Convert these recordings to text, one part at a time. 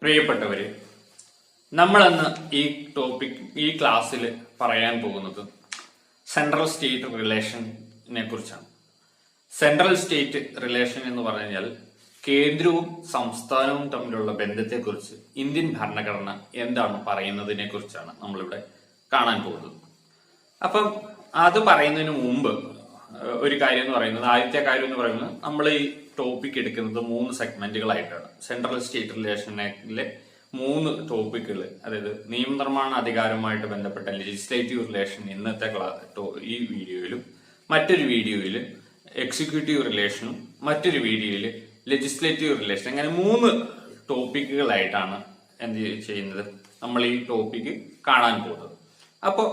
പ്രിയപ്പെട്ടവര്, നമ്മളന്ന് ഈ ക്ലാസ്സിൽ പറയാൻ പോകുന്നത് സെൻട്രൽ സ്റ്റേറ്റ് റിലേഷനെ കുറിച്ചാണ്. സെൻട്രൽ സ്റ്റേറ്റ് റിലേഷൻ എന്ന് പറഞ്ഞാൽ കേന്ദ്രവും സംസ്ഥാനവും തമ്മിലുള്ള ബന്ധത്തെക്കുറിച്ച് ഇന്ത്യൻ ഭരണഘടന എന്താണ് പറയുന്നതിനെ കുറിച്ചാണ് നമ്മളിവിടെ കാണാൻ പോകുന്നത്. അപ്പം അത് പറയുന്നതിന് മുമ്പ് ഒരു കാര്യം എന്ന് പറയുന്നത്, ആദ്യത്തെ കാര്യം എന്ന് പറയുന്നത്, നമ്മൾ ഈ ടോപ്പിക് എടുക്കുന്നത് 3 സെഗ്മെന്റുകളായിട്ടാണ്. സെൻട്രൽ സ്റ്റേറ്റ് റിലേഷനിലെ 3 ടോപ്പിക്കുകൾ, അതായത് നിയമനിർമ്മാണ അധികാരവുമായിട്ട് ബന്ധപ്പെട്ട ലെജിസ്ലേറ്റീവ് റിലേഷൻ ഇന്നത്തെ ഈ വീഡിയോയിലും, മറ്റൊരു വീഡിയോയിൽ എക്സിക്യൂട്ടീവ് റിലേഷനും, മറ്റൊരു വീഡിയോയിൽ ലെജിസ്ലേറ്റീവ് റിലേഷൻ, അങ്ങനെ 3 ടോപ്പിക്കുകളായിട്ടാണ് എന്ത് ചെയ്യുന്നത്, നമ്മൾ ഈ ടോപ്പിക്ക് കാണാൻ പോകുന്നത്. അപ്പോൾ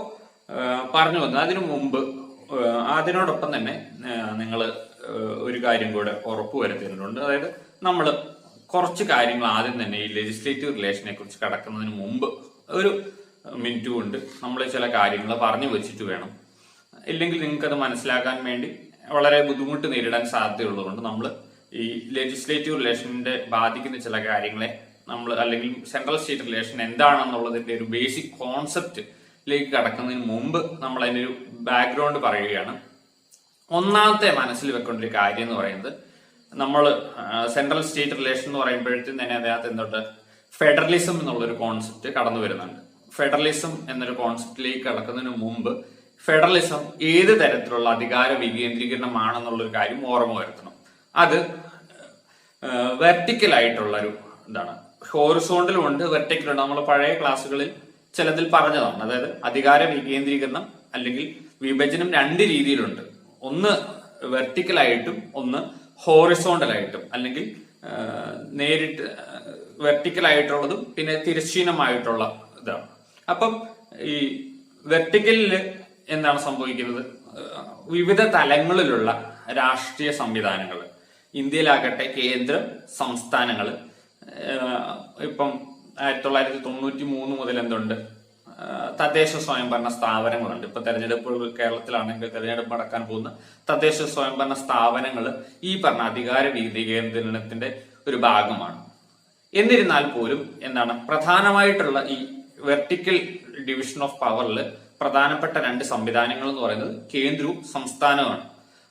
പറഞ്ഞു വന്നത്, അതിനു മുമ്പ് അതിനോടൊപ്പം തന്നെ നിങ്ങൾ ഒരു കാര്യം കൂടെ ഉറപ്പുവരുത്തിയിട്ടുണ്ട്. അതായത് നമ്മൾ കുറച്ച് കാര്യങ്ങൾ ആദ്യം തന്നെ ഈ ലെജിസ്ലേറ്റീവ് റിലേഷനെ കുറിച്ച് കടക്കുന്നതിന് മുമ്പ് ഒരു മിനിറ്റ് കൊണ്ട് നമ്മൾ ചില കാര്യങ്ങൾ പറഞ്ഞു വെച്ചിട്ട് വേണം. ഇല്ലെങ്കിൽ നിങ്ങൾക്കത് മനസ്സിലാക്കാൻ വേണ്ടി വളരെ ബുദ്ധിമുട്ട് നേരിടാൻ സാധ്യതയുള്ളതുകൊണ്ട് നമ്മൾ ഈ ലെജിസ്ലേറ്റീവ് റിലേഷന്റെ ബാധിക്കുന്ന ചില കാര്യങ്ങളെ നമ്മൾ, അല്ലെങ്കിൽ സെൻട്രൽ സ്റ്റേറ്റ് റിലേഷൻ എന്താണെന്നുള്ളതിന്റെ ഒരു ബേസിക് കോൺസെപ്റ്റിലേക്ക് കടക്കുന്നതിന് മുമ്പ് നമ്മൾ അതിനൊരു ബാക്ക്ഗ്രൗണ്ട് പറയുകയാണ്. ഒന്നാമത്തെ മനസ്സിൽ വെക്കേണ്ട ഒരു കാര്യം എന്ന് പറയുന്നത്, നമ്മൾ സെൻട്രൽ സ്റ്റേറ്റ് റിലേഷൻ എന്ന് പറയുമ്പോഴത്തേക്കും തന്നെ അതിനകത്ത് എന്തുണ്ട്, ഫെഡറലിസം എന്നുള്ളൊരു കോൺസെപ്റ്റ് കടന്നു വരുന്നുണ്ട്. ഫെഡറലിസം എന്നൊരു കോൺസെപ്റ്റിലേക്ക് കടക്കുന്നതിന് മുമ്പ് ഫെഡറലിസം ഏത് തരത്തിലുള്ള അധികാര വികേന്ദ്രീകരണമാണെന്നുള്ളൊരു കാര്യം ഓർമ്മ വരുത്തണം. അത് വെർട്ടിക്കൽ ആയിട്ടുള്ളൊരു ഇതാണ്. ഹോറിസോണ്ടലും ഉണ്ട്, വെർട്ടിക്കലും ഉണ്ട്. നമ്മൾ പഴയ ക്ലാസ്സുകളിൽ ചിലതിൽ പറഞ്ഞതാണ്. അതായത് അധികാര വികേന്ദ്രീകരണം അല്ലെങ്കിൽ വിഭജനം 2 രീതിയിലുണ്ട്. ഒന്ന് വെർട്ടിക്കലായിട്ടും ഒന്ന് ഹോറിസോണ്ടലായിട്ടും, അല്ലെങ്കിൽ നേരിട്ട് വെർട്ടിക്കലായിട്ടുള്ളതും പിന്നെ തിരശ്ചീനമായിട്ടുള്ള ഇതാണ്. അപ്പം ഈ വെർട്ടിക്കലില് എന്താണ് സംഭവിക്കുന്നത്, വിവിധ തലങ്ങളിലുള്ള രാഷ്ട്രീയ സംവിധാനങ്ങൾ, ഇന്ത്യയിലാകട്ടെ കേന്ദ്രം, സംസ്ഥാനങ്ങൾ. ഇപ്പം 1993 മുതൽ എന്തുണ്ട്, തദ്ദേശ സ്വയംഭരണ സ്ഥാപനങ്ങളുണ്ട്. ഇപ്പൊ തെരഞ്ഞെടുപ്പ് കേരളത്തിലാണെങ്കിൽ തെരഞ്ഞെടുപ്പ് നടക്കാൻ പോകുന്ന തദ്ദേശ സ്വയംഭരണ സ്ഥാപനങ്ങൾ ഈ പറഞ്ഞ അധികാര വികേന്ദ്രീകരണത്തിന്റെ ഒരു ഭാഗമാണ്. എന്നിരുന്നാൽ പോലും എന്താണ്, പ്രധാനമായിട്ടുള്ള ഈ വെർട്ടിക്കൽ ഡിവിഷൻ ഓഫ് പവറിൽ പ്രധാനപ്പെട്ട 2 സംവിധാനങ്ങൾ എന്ന് പറയുന്നത് കേന്ദ്രവും സംസ്ഥാനവുമാണ്.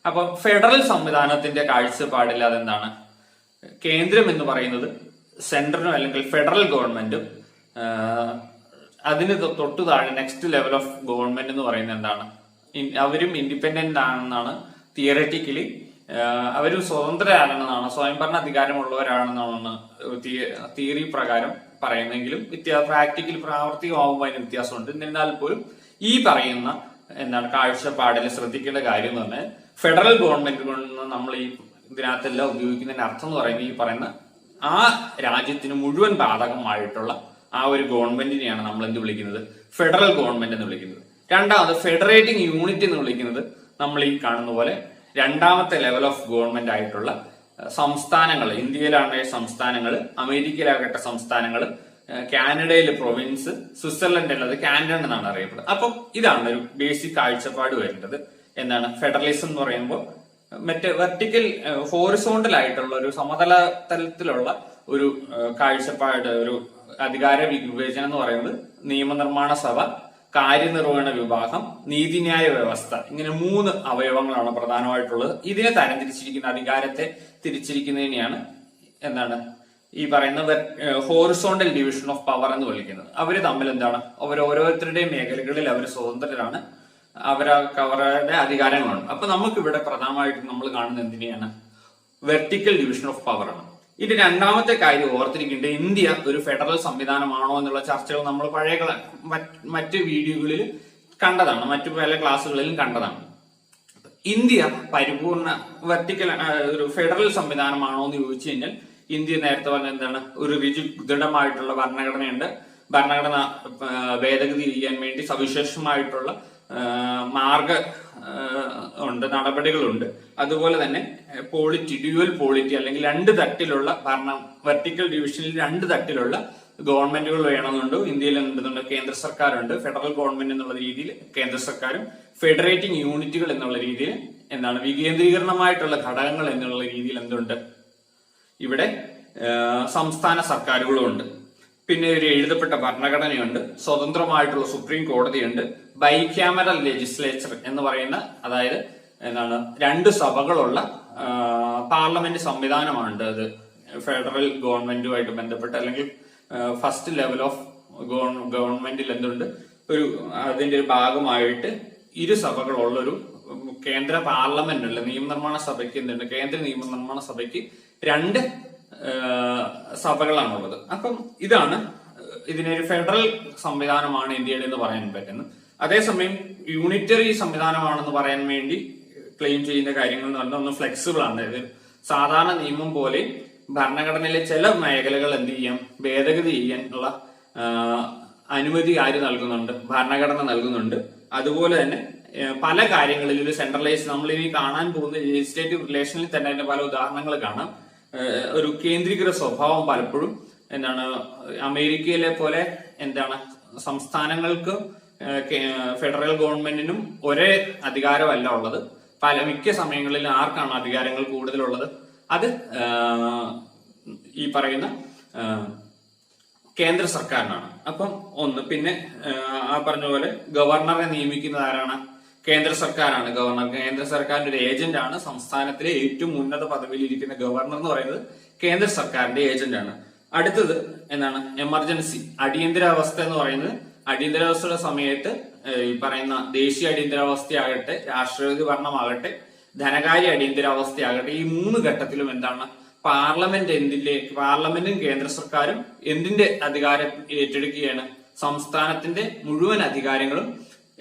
അപ്പൊ ഫെഡറൽ സംവിധാനത്തിന്റെ കാഴ്ചപ്പാടിൽ അതെന്താണ്, കേന്ദ്രം എന്ന് പറയുന്നത് സെൻട്രലും അല്ലെങ്കിൽ ഫെഡറൽ ഗവൺമെന്റും, അതിന് തൊട്ടു താഴെ നെക്സ്റ്റ് ലെവൽ ഓഫ് ഗവൺമെന്റ് എന്ന് പറയുന്നത് എന്താണ്, അവരും ഇൻഡിപെൻഡന്റ് ആണെന്നാണ് തിയററ്റിക്കലി, അവരും സ്വതന്ത്രരാണെന്നാണ്, സ്വയംഭരണ അധികാരമുള്ളവരാണെന്നാണ് തിയറി പ്രകാരം പറയുന്നെങ്കിലും പ്രാക്ടിക്കൽ പ്രാവർത്തികമാകുമ്പോൾ അതിന് വ്യത്യാസമുണ്ട്. എന്നിരുന്നാൽ പോലും ഈ പറയുന്ന എന്താണ് കാഴ്ചപ്പാടിൽ ശ്രദ്ധിക്കേണ്ട കാര്യം എന്ന് പറഞ്ഞാൽ, ഫെഡറൽ ഗവൺമെന്റ് കൊണ്ട് നമ്മൾ ഈ ഇതിനകത്തെല്ലാം ഉപയോഗിക്കുന്നതിന്റെ അർത്ഥം എന്ന് പറയുന്നത്, ഈ പറയുന്ന ആ രാജ്യത്തിന് മുഴുവൻ ബാധകമായിട്ടുള്ള ആ ഒരു ഗവൺമെന്റിനെയാണ് നമ്മൾ എന്ത് വിളിക്കുന്നത്, ഫെഡറൽ ഗവൺമെന്റ് എന്ന് വിളിക്കുന്നത്. രണ്ടാമത് ഫെഡറേറ്റിംഗ് യൂണിറ്റ് എന്ന് വിളിക്കുന്നത് നമ്മൾ ഈ കാണുന്ന പോലെ രണ്ടാമത്തെ ലെവൽ ഓഫ് ഗവൺമെന്റ് ആയിട്ടുള്ള സംസ്ഥാനങ്ങൾ, ഇന്ത്യയിലാണെങ്കിൽ സംസ്ഥാനങ്ങൾ, അമേരിക്കയിലാകട്ടെ സംസ്ഥാനങ്ങൾ, കാനഡയിൽ പ്രൊവിൻസ്, സ്വിറ്റ്സർലൻഡിൽ അത് കാന്റൺ എന്നാണ് അറിയപ്പെടുന്നത്. അപ്പം ഇതാണ് ഒരു ബേസിക് കാഴ്ചപ്പാട് വരുന്നത്. എന്താണ് ഫെഡറലിസം എന്ന് പറയുമ്പോൾ, മറ്റേ വെർട്ടിക്കൽ ഹോറിസോണ്ടൽ ആയിട്ടുള്ള ഒരു സമതല തലത്തിലുള്ള ഒരു കാഴ്ചപ്പാട്, ഒരു അധികാര വിഭജനം എന്ന് പറയുന്നത് നിയമനിർമ്മാണ സഭ, കാര്യനിർവഹണ വിഭാഗം, നീതിന്യായ വ്യവസ്ഥ, ഇങ്ങനെ 3 അവയവങ്ങളാണ് പ്രധാനമായിട്ടുള്ളത്. ഇതിനെ തരംതിരിച്ചിരിക്കുന്ന, അധികാരത്തെ തിരിച്ചിരിക്കുന്നതിനെയാണ് എന്താണ് ഈ പറയുന്ന ഹോറിസോണ്ടൽ ഡിവിഷൻ ഓഫ് പവർ എന്ന് വിളിക്കുന്നത്. അവര് തമ്മിൽ എന്താണ്, ഓരോരുത്തരുടെയും മേഖലകളിൽ അവർ സ്വതന്ത്രരാണ്, അവരുടെ അധികാരങ്ങളാണ്. അപ്പൊ നമുക്ക് ഇവിടെ പ്രധാനമായിട്ടും നമ്മൾ കാണുന്നത് എന്തിനെയാണ്, വെർട്ടിക്കൽ ഡിവിഷൻ ഓഫ് പവർ ആണ്. ഇത് രണ്ടാമത്തെ കാര്യം ഓർത്തിരിക്കേണ്ടത്, ഇന്ത്യ ഒരു ഫെഡറൽ സംവിധാനമാണോ എന്നുള്ള ചർച്ചകൾ നമ്മൾ പഴയ മറ്റ് വീഡിയോകളിൽ കണ്ടതാണ്, മറ്റു പല ക്ലാസ്സുകളിലും കണ്ടതാണ്. ഇന്ത്യ പരിപൂർണ വെർട്ടിക്കൽ ഒരു ഫെഡറൽ സംവിധാനമാണോ എന്ന് ചോദിച്ചു കഴിഞ്ഞാൽ, ഇന്ത്യ നേരത്തെ പറഞ്ഞ എന്താണ്, ഒരു ദൃഢമായിട്ടുള്ള ഭരണഘടനയുണ്ട്. ഭരണഘടന ഭേദഗതി ചെയ്യാൻ വേണ്ടി സവിശേഷമായിട്ടുള്ള ഉണ്ട്, നടപടികളുണ്ട്. അതുപോലെ തന്നെ ഡ്യുവൽ പോളിറ്റി, അല്ലെങ്കിൽ 2 തട്ടിലുള്ള ഭരണം, വെർട്ടിക്കൽ ഡിവിഷനിൽ 2 തട്ടിലുള്ള ഗവൺമെന്റുകൾ വേണമെന്നുണ്ട്. ഇന്ത്യയിൽ എന്തുണ്ട്, കേന്ദ്ര സർക്കാരുണ്ട്, ഫെഡറൽ ഗവൺമെന്റ് എന്നുള്ള രീതിയിൽ കേന്ദ്ര സർക്കാരും, ഫെഡറേറ്റിംഗ് യൂണിറ്റുകൾ എന്നുള്ള രീതിയിൽ എന്താണ് വികേന്ദ്രീകരണമായിട്ടുള്ള ഘടകങ്ങൾ എന്നുള്ള രീതിയിൽ എന്തുണ്ട്, ഇവിടെ സംസ്ഥാന സർക്കാരുകളും ഉണ്ട്. പിന്നെ ഒരു എഴുതപ്പെട്ട ഭരണഘടനയുണ്ട്, സ്വതന്ത്രമായിട്ടുള്ള സുപ്രീം കോടതിയുണ്ട്, ബൈക്യാമറൽ ലെജിസ്ലേച്ചർ എന്ന് പറയുന്ന, അതായത് എന്താണ്, 2 സഭകളുള്ള പാർലമെന്റ് സംവിധാനമാണ് അത്. ഫെഡറൽ ഗവൺമെന്റുമായിട്ട് ബന്ധപ്പെട്ട് അല്ലെങ്കിൽ ഫസ്റ്റ് ലെവൽ ഓഫ് ഗവൺമെന്റിൽ എന്തുണ്ട്, അതിന്റെ ഒരു ഭാഗമായിട്ട് 2 സഭകളുള്ള ഒരു കേന്ദ്ര പാർലമെന്റ് ഉള്ള നിയമനിർമ്മാണ സഭയ്ക്ക് എന്തുണ്ട്, കേന്ദ്ര നിയമനിർമ്മാണ സഭയ്ക്ക് 2 സഭകളാണുള്ളത്. അപ്പം ഇതാണ് ഇതിനൊരു ഫെഡറൽ സംവിധാനമാണ് ഇന്ത്യയുടെ എന്ന് പറയാൻ പറ്റുന്നത്. അതേസമയം യൂണിറ്ററി സംവിധാനമാണെന്ന് പറയാൻ വേണ്ടി ക്ലെയിം ചെയ്യുന്ന കാര്യങ്ങൾ എന്ന് പറഞ്ഞാൽ ഒന്ന് ഫ്ലെക്സിബിൾ ആണ്. അതായത് സാധാരണ നിയമം പോലെ ഭരണഘടനയിലെ ചില മേഖലകൾ എന്ത് ചെയ്യാം, ഭേദഗതി ചെയ്യാനുള്ള അനുമതി ആര് നൽകുന്നുണ്ട്, ഭരണഘടന നൽകുന്നുണ്ട്. അതുപോലെ തന്നെ പല കാര്യങ്ങളിൽ ഒരു സെൻട്രലൈസ്, നമ്മൾ ഇനി കാണാൻ പോകുന്ന ലെജിസ്ലേറ്റീവ് റിലേഷനിൽ തന്നെ അതിന്റെ പല ഉദാഹരണങ്ങൾ കാണാം. ഒരു കേന്ദ്രീകൃത സ്വഭാവം പലപ്പോഴും എന്താണ്, അമേരിക്കയിലെ പോലെ എന്താണ്, സംസ്ഥാനങ്ങൾക്ക് ഫെഡറൽ ഗവൺമെന്റിനും ഒരേ അധികാരമല്ല ഉള്ളത്. മിക്ക സമയങ്ങളിൽ ആർക്കാണ് അധികാരങ്ങൾ കൂടുതലുള്ളത്, അത് ഈ പറയുന്ന കേന്ദ്ര സർക്കാരിനാണ്. അപ്പം പിന്നെ ആ പറഞ്ഞ പോലെ ഗവർണറെ നിയമിക്കുന്നത് ആരാണ്, കേന്ദ്ര സർക്കാരാണ്. ഗവർണർ കേന്ദ്ര സർക്കാരിന്റെ ഒരു ഏജന്റ് ആണ്. സംസ്ഥാനത്തിലെ ഏറ്റവും ഉന്നത പദവിയിൽ ഇരിക്കുന്ന ഗവർണർ എന്ന് പറയുന്നത് കേന്ദ്ര സർക്കാരിന്റെ ഏജന്റ് ആണ്. അടുത്തത് എന്താണ്, എമർജൻസി, അടിയന്തരാവസ്ഥ എന്ന് പറയുന്നത്, അടിയന്തരാവസ്ഥയുടെ സമയത്ത് ഈ പറയുന്ന ദേശീയ അടിയന്തരാവസ്ഥയാകട്ടെ, രാഷ്ട്രപതി ഭരണമാകട്ടെ, ധനകാര്യ അടിയന്തരാവസ്ഥയാകട്ടെ, ഈ 3 ഘട്ടത്തിലും എന്താണ്, പാർലമെന്റും കേന്ദ്ര സർക്കാരും എന്തിന്റെ അധികാരം ഏറ്റെടുക്കുകയാണ്, സംസ്ഥാനത്തിന്റെ മുഴുവൻ അധികാരങ്ങളും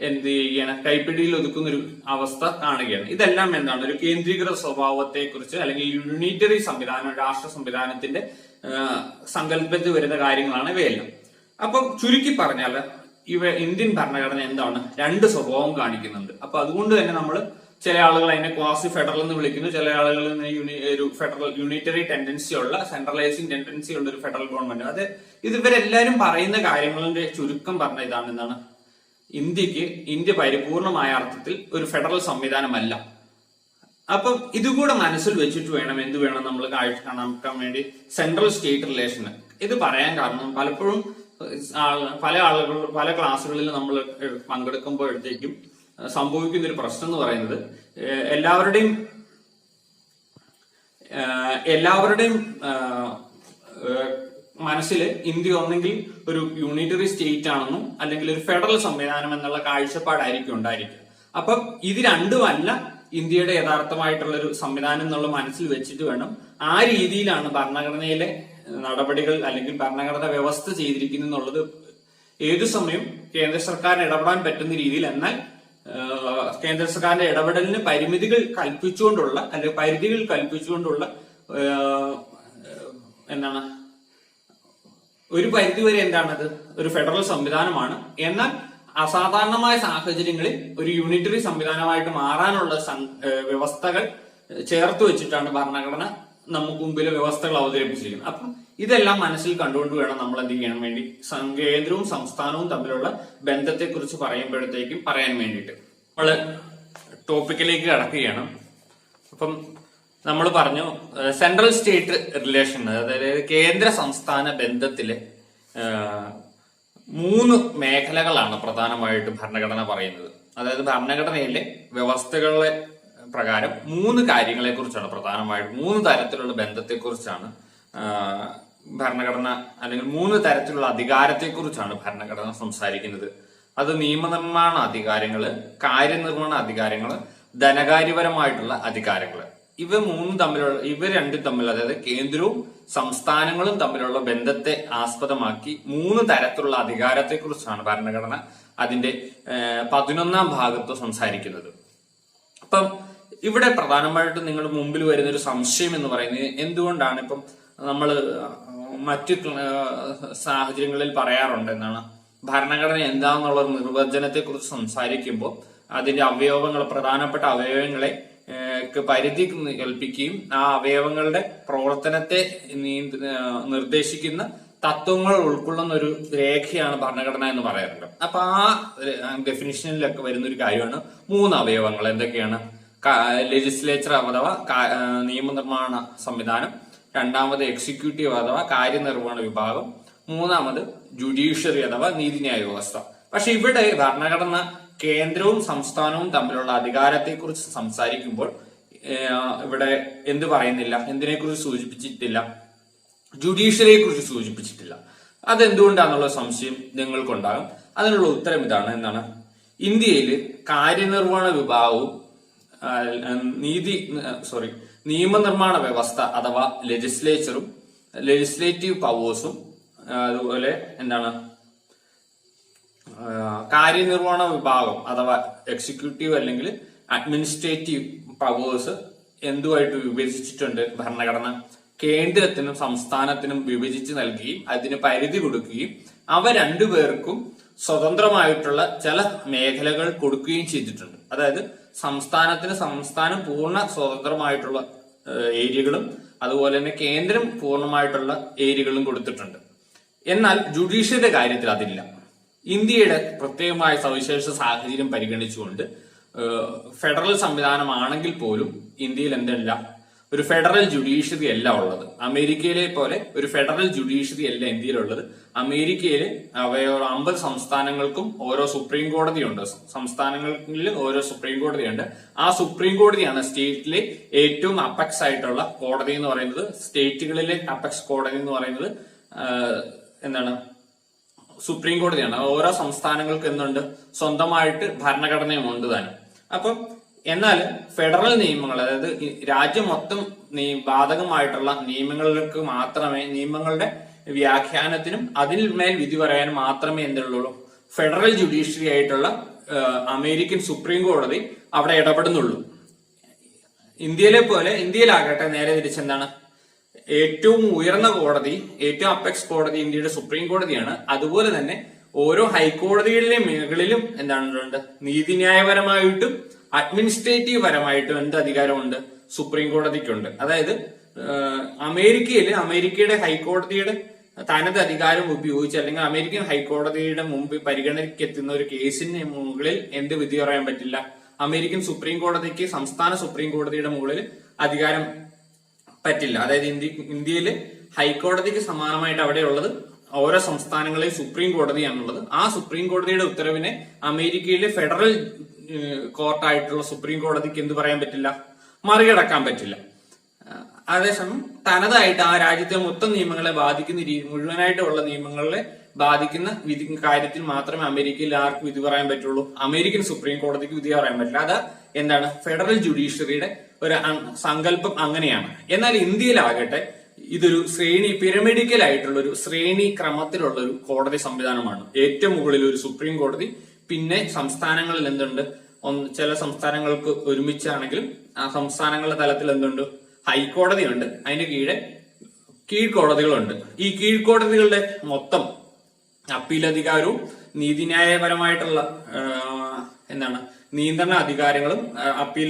എന്ത് ചെയ്യുകയാണ്, കൈപ്പിടിയിൽ ഒതുക്കുന്ന ഒരു അവസ്ഥ കാണുകയാണ്. ഇതെല്ലാം എന്താണ്, ഒരു കേന്ദ്രീകൃത സ്വഭാവത്തെ കുറിച്ച് അല്ലെങ്കിൽ യൂണിറ്ററി സംവിധാനം, രാഷ്ട്ര സംവിധാനത്തിന്റെ സങ്കല്പത്തിൽ വരുന്ന കാര്യങ്ങളാണ് ഇവയെല്ലാം. അപ്പം ചുരുക്കി പറഞ്ഞാൽ ഇന്ത്യൻ ഭരണഘടന എന്താണ്, 2 സ്വഭാവം കാണിക്കുന്നുണ്ട്. അപ്പൊ അതുകൊണ്ട് തന്നെ നമ്മൾ ചില ആളുകൾ അതിനെ ക്വാസി ഫെഡറൽ എന്ന് വിളിക്കുന്നു, ചില ആളുകൾ ഒരു ഫെഡറൽ യൂണിറ്ററി ടെൻഡൻസി ഉള്ള, സെൻട്രലൈസിംഗ് ടെൻഡൻസി ഉള്ള ഒരു ഫെഡറൽ ഗവൺമെന്റ്. അത് ഇവരെല്ലാരും പറയുന്ന കാര്യങ്ങളുടെ ചുരുക്കം പറഞ്ഞ ഇതാണ്, എന്താണ്, ഇന്ത്യ പരിപൂർണമായ അർത്ഥത്തിൽ ഒരു ഫെഡറൽ സംവിധാനമല്ല. അപ്പം ഇതുകൂടെ മനസ്സിൽ വെച്ചിട്ട് വേണം നമ്മൾ കാണാൻ വേണ്ടി സെൻട്രൽ സ്റ്റേറ്റ് റിലേഷൻ. ഇത് പറയാൻ കാരണം പലപ്പോഴും പല ക്ലാസ്സുകളിൽ നമ്മൾ പങ്കെടുക്കുമ്പോഴത്തേക്കും സംഭവിക്കുന്ന ഒരു പ്രശ്നം എന്ന് പറയുന്നത്, എല്ലാവരുടെയും മനസ്സിൽ ഇന്ത്യ ഒന്നെങ്കിൽ ഒരു യൂണിറ്ററി സ്റ്റേറ്റ് ആണെന്നും അല്ലെങ്കിൽ ഒരു ഫെഡറൽ സംവിധാനം എന്നുള്ള കാഴ്ചപ്പാടായിരിക്കും ഉണ്ടായിരിക്കുക. അപ്പം ഇത് രണ്ടുമല്ല ഇന്ത്യയുടെ യഥാർത്ഥമായിട്ടുള്ള ഒരു സംവിധാനം എന്നുള്ള മനസ്സിൽ വെച്ചിട്ട് വേണം ആ രീതിയിലാണ് ഭരണഘടനയിലെ നടപടികൾ അല്ലെങ്കിൽ ഭരണഘടന വ്യവസ്ഥ ചെയ്തിരിക്കുന്നു എന്നുള്ളത് ഏതു സമയം കേന്ദ്ര സർക്കാരിന് ഇടപെടാൻ പറ്റുന്ന രീതിയിൽ, എന്നാൽ കേന്ദ്ര സർക്കാരിന്റെ ഇടപെടലിന് പരിമിതികൾ കൽപ്പിച്ചുകൊണ്ടുള്ള അല്ലെങ്കിൽ പരിധികൾ കൽപ്പിച്ചുകൊണ്ടുള്ള എന്താണ്, ഒരു പരിധിവരെ എന്താണത് ഒരു ഫെഡറൽ സംവിധാനമാണ്. എന്നാൽ അസാധാരണമായ സാഹചര്യങ്ങളിൽ ഒരു യൂണിറ്ററി സംവിധാനമായിട്ട് മാറാനുള്ള വ്യവസ്ഥകൾ ചേർത്ത് വെച്ചിട്ടാണ് ഭരണഘടന നമുക്ക് മുമ്പിലെ വ്യവസ്ഥകൾ അവതരിപ്പിച്ചിരിക്കുന്നത്. അപ്പം ഇതെല്ലാം മനസ്സിൽ കണ്ടുകൊണ്ട് വേണം നമ്മൾ എന്ത് ചെയ്യാൻ വേണ്ടി കേന്ദ്രവും സംസ്ഥാനവും തമ്മിലുള്ള ബന്ധത്തെക്കുറിച്ച് പറയുമ്പോഴത്തേക്കും പറയാൻ വേണ്ടിയിട്ട്. നമ്മള് ടോപ്പിക്കിലേക്ക് കടക്കുകയാണ്. അപ്പം നമ്മൾ പറഞ്ഞു സെൻട്രൽ സ്റ്റേറ്റ് റിലേഷൻ, അതായത് കേന്ദ്ര സംസ്ഥാന ബന്ധത്തിലെ 3 മേഖലകളാണ് പ്രധാനമായിട്ട് ഭരണഘടന പറയുന്നത്. അതായത് ഭരണഘടനയിലെ വ്യവസ്ഥകളെ പ്രകാരം 3 കാര്യങ്ങളെ കുറിച്ചാണ് പ്രധാനമായിട്ടും, 3 തരത്തിലുള്ള ബന്ധത്തെക്കുറിച്ചാണ് ഭരണഘടന, അല്ലെങ്കിൽ 3 തരത്തിലുള്ള അധികാരത്തെക്കുറിച്ചാണ് ഭരണഘടന സംസാരിക്കുന്നത്. അത് നിയമനിർമ്മാണ അധികാരങ്ങള്, കാര്യനിർവഹണ അധികാരങ്ങള്, ധനകാര്യപരമായിട്ടുള്ള അധികാരങ്ങള്. ഇവ രണ്ടും തമ്മിൽ, അതായത് കേന്ദ്രവും സംസ്ഥാനങ്ങളും തമ്മിലുള്ള ബന്ധത്തെ ആസ്പദമാക്കി 3 തരത്തിലുള്ള അധികാരത്തെ കുറിച്ചാണ് ഭരണഘടന അതിന്റെ 11ാം ഭാഗത്ത് സംസാരിക്കുന്നത്. അപ്പം ഇവിടെ പ്രധാനമായിട്ടും നിങ്ങൾ മുമ്പിൽ വരുന്ന ഒരു സംശയം എന്ന് പറയുന്നത്, എന്തുകൊണ്ടാണ് ഇപ്പം നമ്മൾ മറ്റു സാഹചര്യങ്ങളിൽ പറയാറുണ്ട് എന്നാണ്, ഭരണഘടന എന്താണെന്നുള്ള നിർവചനത്തെ കുറിച്ച് സംസാരിക്കുമ്പോൾ അതിന്റെ പ്രധാനപ്പെട്ട അവയവങ്ങളെ പരിധി കൽപ്പിക്കുകയും ആ അവയവങ്ങളുടെ പ്രവർത്തനത്തെ നിർദ്ദേശിക്കുന്ന തത്വങ്ങൾ ഉൾക്കൊള്ളുന്ന ഒരു രേഖയാണ് ഭരണഘടന എന്ന് പറയാറുണ്ട്. അപ്പൊ ആ ഡെഫിനിഷനിലൊക്കെ വരുന്ന ഒരു കാര്യമാണ് 3 അവയവങ്ങൾ. എന്തൊക്കെയാണ്? ലെജിസ്ലേച്ചർ അഥവാ നിയമനിർമ്മാണ സംവിധാനം, രണ്ടാമത് എക്സിക്യൂട്ടീവ് അഥവാ കാര്യനിർവഹണ വിഭാഗം, മൂന്നാമത് ജുഡീഷ്യറി അഥവാ നീതിന്യായ വ്യവസ്ഥ. പക്ഷെ ഇവിടെ ഭരണഘടന കേന്ദ്രവും സംസ്ഥാനവും തമ്മിലുള്ള അധികാരത്തെക്കുറിച്ച് സംസാരിക്കുമ്പോൾ ഇവിടെ എന്ത് പറയുന്നില്ല, എന്തിനെക്കുറിച്ച് സൂചിപ്പിച്ചിട്ടില്ല, ജുഡീഷ്യറിയെ കുറിച്ച് സൂചിപ്പിച്ചിട്ടില്ല. അതെന്തുകൊണ്ടാന്നുള്ള സംശയം നിങ്ങൾക്കുണ്ടാകും. അതിനുള്ള ഉത്തരം ഇതാണ്. എന്താണ്? ഇന്ത്യയിൽ കാര്യനിർവഹണ വിഭാഗവും നിയമനിർമ്മാണ വ്യവസ്ഥ അഥവാ ലെജിസ്ലേറ്റീവ് പവേഴ്സും അതുപോലെ എന്താണ് കാര്യനിർവഹണ വിഭാഗം അഥവാ എക്സിക്യൂട്ടീവ് അല്ലെങ്കിൽ അഡ്മിനിസ്ട്രേറ്റീവ് പവേഴ്സ് എന്തുമായിട്ട് വിഭജിച്ചിട്ടുണ്ട് ഭരണഘടന? കേന്ദ്രത്തിനും സംസ്ഥാനത്തിനും വിഭജിച്ച് നൽകുകയും അതിന് പരിധി കൊടുക്കുകയും അവ രണ്ടുപേർക്കും സ്വതന്ത്രമായിട്ടുള്ള ചില മേഖലകൾ കൊടുക്കുകയും ചെയ്തിട്ടുണ്ട്. അതായത് സംസ്ഥാനം പൂർണ്ണ സ്വതന്ത്രമായിട്ടുള്ള ഏരിയകളും അതുപോലെ തന്നെ കേന്ദ്രം പൂർണ്ണമായിട്ടുള്ള ഏരിയകളും കൊടുത്തിട്ടുണ്ട്. എന്നാൽ ജുഡീഷ്യറിയുടെ കാര്യത്തിൽ അതില്ല. ഇന്ത്യയുടെ പ്രത്യേകമായ സവിശേഷ സാഹചര്യം പരിഗണിച്ചുകൊണ്ട് ഫെഡറൽ സംവിധാനമാണെങ്കിൽ പോലും ഇന്ത്യയിൽ എന്തില്ല, ഒരു ഫെഡറൽ ജുഡീഷ്യറി അല്ല ഉള്ളത്. അമേരിക്കയിലെ പോലെ ഒരു ഫെഡറൽ ജുഡീഷ്യറി അല്ല ഇന്ത്യയിലുള്ളത്. അമേരിക്കയില് 50 സംസ്ഥാനങ്ങൾക്കും ഓരോ സുപ്രീം കോടതിയുണ്ട്. സംസ്ഥാനങ്ങളിൽ ഓരോ സുപ്രീം കോടതിയുണ്ട്. ആ സുപ്രീം കോടതിയാണ് സ്റ്റേറ്റിലെ ഏറ്റവും അപെക്സ് ആയിട്ടുള്ള കോടതി എന്ന് പറയുന്നത്. സ്റ്റേറ്റുകളിലെ അപെക്സ് കോടതി എന്ന് പറയുന്നത് എന്താണ്? സുപ്രീം കോടതിയാണ്. ഓരോ സംസ്ഥാനങ്ങൾക്ക് എന്തുണ്ട്? സ്വന്തമായിട്ട് ഭരണഘടനയും ഉണ്ട് താനും. അപ്പം എന്നാൽ ഫെഡറൽ നിയമങ്ങൾ, അതായത് രാജ്യം മൊത്തം ബാധകമായിട്ടുള്ള നിയമങ്ങൾക്ക് മാത്രമേ, നിയമങ്ങളുടെ വ്യാഖ്യാനത്തിനും അതിന്മേൽ വിധി പറയാനും മാത്രമേ എന്തുള്ളൂ ഫെഡറൽ ജുഡീഷ്യറി ആയിട്ടുള്ള അമേരിക്കൻ സുപ്രീം കോടതി അവിടെ ഇടപെടുന്നുള്ളൂ. ഇന്ത്യയിലാകട്ടെ നേരെ തിരിച്ചെന്താണ്? ഏറ്റവും ഉയർന്ന കോടതി, ഏറ്റവും അപെക്സ് കോടതി ഇന്ത്യയുടെ സുപ്രീം കോടതിയാണ്. അതുപോലെ തന്നെ ഓരോ ഹൈക്കോടതികളിലെ മേഖലയിലും എന്താണ് നീതിന്യായപരമായിട്ടും അഡ്മിനിസ്ട്രേറ്റീവ് പരമായിട്ടും എന്ത് അധികാരമുണ്ട്? സുപ്രീം കോടതിക്കുണ്ട്. അതായത് അമേരിക്കയുടെ ഹൈക്കോടതിയുടെ തനത് അധികാരം ഉപയോഗിച്ച് അല്ലെങ്കിൽ അമേരിക്കൻ ഹൈക്കോടതിയുടെ മുമ്പ് പരിഗണനയ്ക്കെത്തുന്ന ഒരു കേസിന് മുകളിൽ എന്ത് വിധി പറയാൻ പറ്റില്ല? അമേരിക്കൻ സുപ്രീം കോടതിക്ക് സംസ്ഥാന സുപ്രീം കോടതിയുടെ മുകളിൽ അധികാരം പറ്റില്ല. അതായത് ഇന്ത്യയില് ഹൈക്കോടതിക്ക് സമാനമായിട്ട് അവിടെയുള്ളത് ഓരോ സംസ്ഥാനങ്ങളിലെ സുപ്രീം കോടതിയാണുള്ളത്. ആ സുപ്രീം കോടതിയുടെ ഉത്തരവിനെ അമേരിക്കയിലെ ഫെഡറൽ കോർട്ടായിട്ടുള്ള സുപ്രീം കോടതിക്ക് എന്ത് പറയാൻ പറ്റില്ല? മറികടക്കാൻ പറ്റില്ല. അതേസമയം തനതായിട്ട് ആ രാജ്യത്തെ മൊത്തം നിയമങ്ങളെ ബാധിക്കുന്ന മുഴുവനായിട്ടുള്ള നിയമങ്ങളെ ബാധിക്കുന്ന കാര്യത്തിൽ മാത്രമേ അമേരിക്കയിൽ ആർക്ക് വിധി പറയാൻ പറ്റുള്ളൂ? അമേരിക്കൻ സുപ്രീം കോടതിക്ക് വിധി പറയാൻ പറ്റില്ല. അത് എന്താണ്? ഫെഡറൽ ജുഡീഷ്യറിയുടെ ഒരു സങ്കല്പം അങ്ങനെയാണ്. എന്നാൽ ഇന്ത്യയിലാകട്ടെ ഇതൊരു പിരമിഡിക്കൽ ആയിട്ടുള്ള ഒരു ശ്രേണി ക്രമത്തിലുള്ള ഒരു കോടതി സംവിധാനമാണ്. ഏറ്റവും മുകളിൽ ഒരു സുപ്രീം കോടതി, പിന്നെ സംസ്ഥാനങ്ങളിൽ എന്തുണ്ട്? ചില സംസ്ഥാനങ്ങൾക്ക് ഒരുമിച്ചാണെങ്കിലും ആ സംസ്ഥാനങ്ങളുടെ തലത്തിൽ എന്തുണ്ട്? ഹൈക്കോടതിയുണ്ട്. അതിന് കീഴ്ക്കോടതികളുണ്ട്. ഈ കീഴ്ക്കോടതികളുടെ മൊത്തം അപ്പീൽ അധികാരവും നീതിന്യായപരമായിട്ടുള്ള നിയന്ത്രണ അധികാരങ്ങളും അപ്പീൽ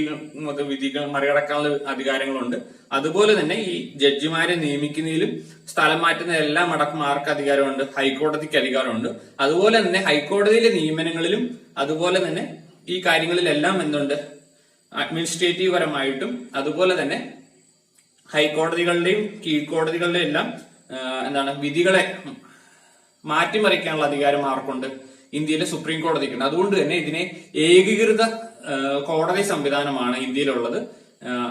വിധികൾ മറികടക്കാനുള്ള അധികാരങ്ങളുണ്ട്. അതുപോലെ തന്നെ ഈ ജഡ്ജിമാരെ നിയമിക്കുന്നതിലും സ്ഥലം മാറ്റുന്നതെല്ലാം അടക്കം ആർക്ക് അധികാരമുണ്ട്? ഹൈക്കോടതിക്ക് അധികാരമുണ്ട്. അതുപോലെ തന്നെ ഹൈക്കോടതിയിലെ നിയമനങ്ങളിലും അതുപോലെ തന്നെ ഈ കാര്യങ്ങളിലെല്ലാം എന്തുണ്ട്? അഡ്മിനിസ്ട്രേറ്റീവ് പരമായിട്ടും അതുപോലെ തന്നെ ഹൈക്കോടതികളുടെയും കീഴ്ക്കോടതികളുടെയും എല്ലാം വിധികളെ മാറ്റിമറിക്കാനുള്ള അധികാരം ആർക്കുണ്ട്? ഇന്ത്യയിലെ സുപ്രീം കോടതിക്കുണ്ട്. അതുകൊണ്ട് തന്നെ ഇതിനെ ഏകീകൃത കോടതി സംവിധാനമാണ് ഇന്ത്യയിലുള്ളത്.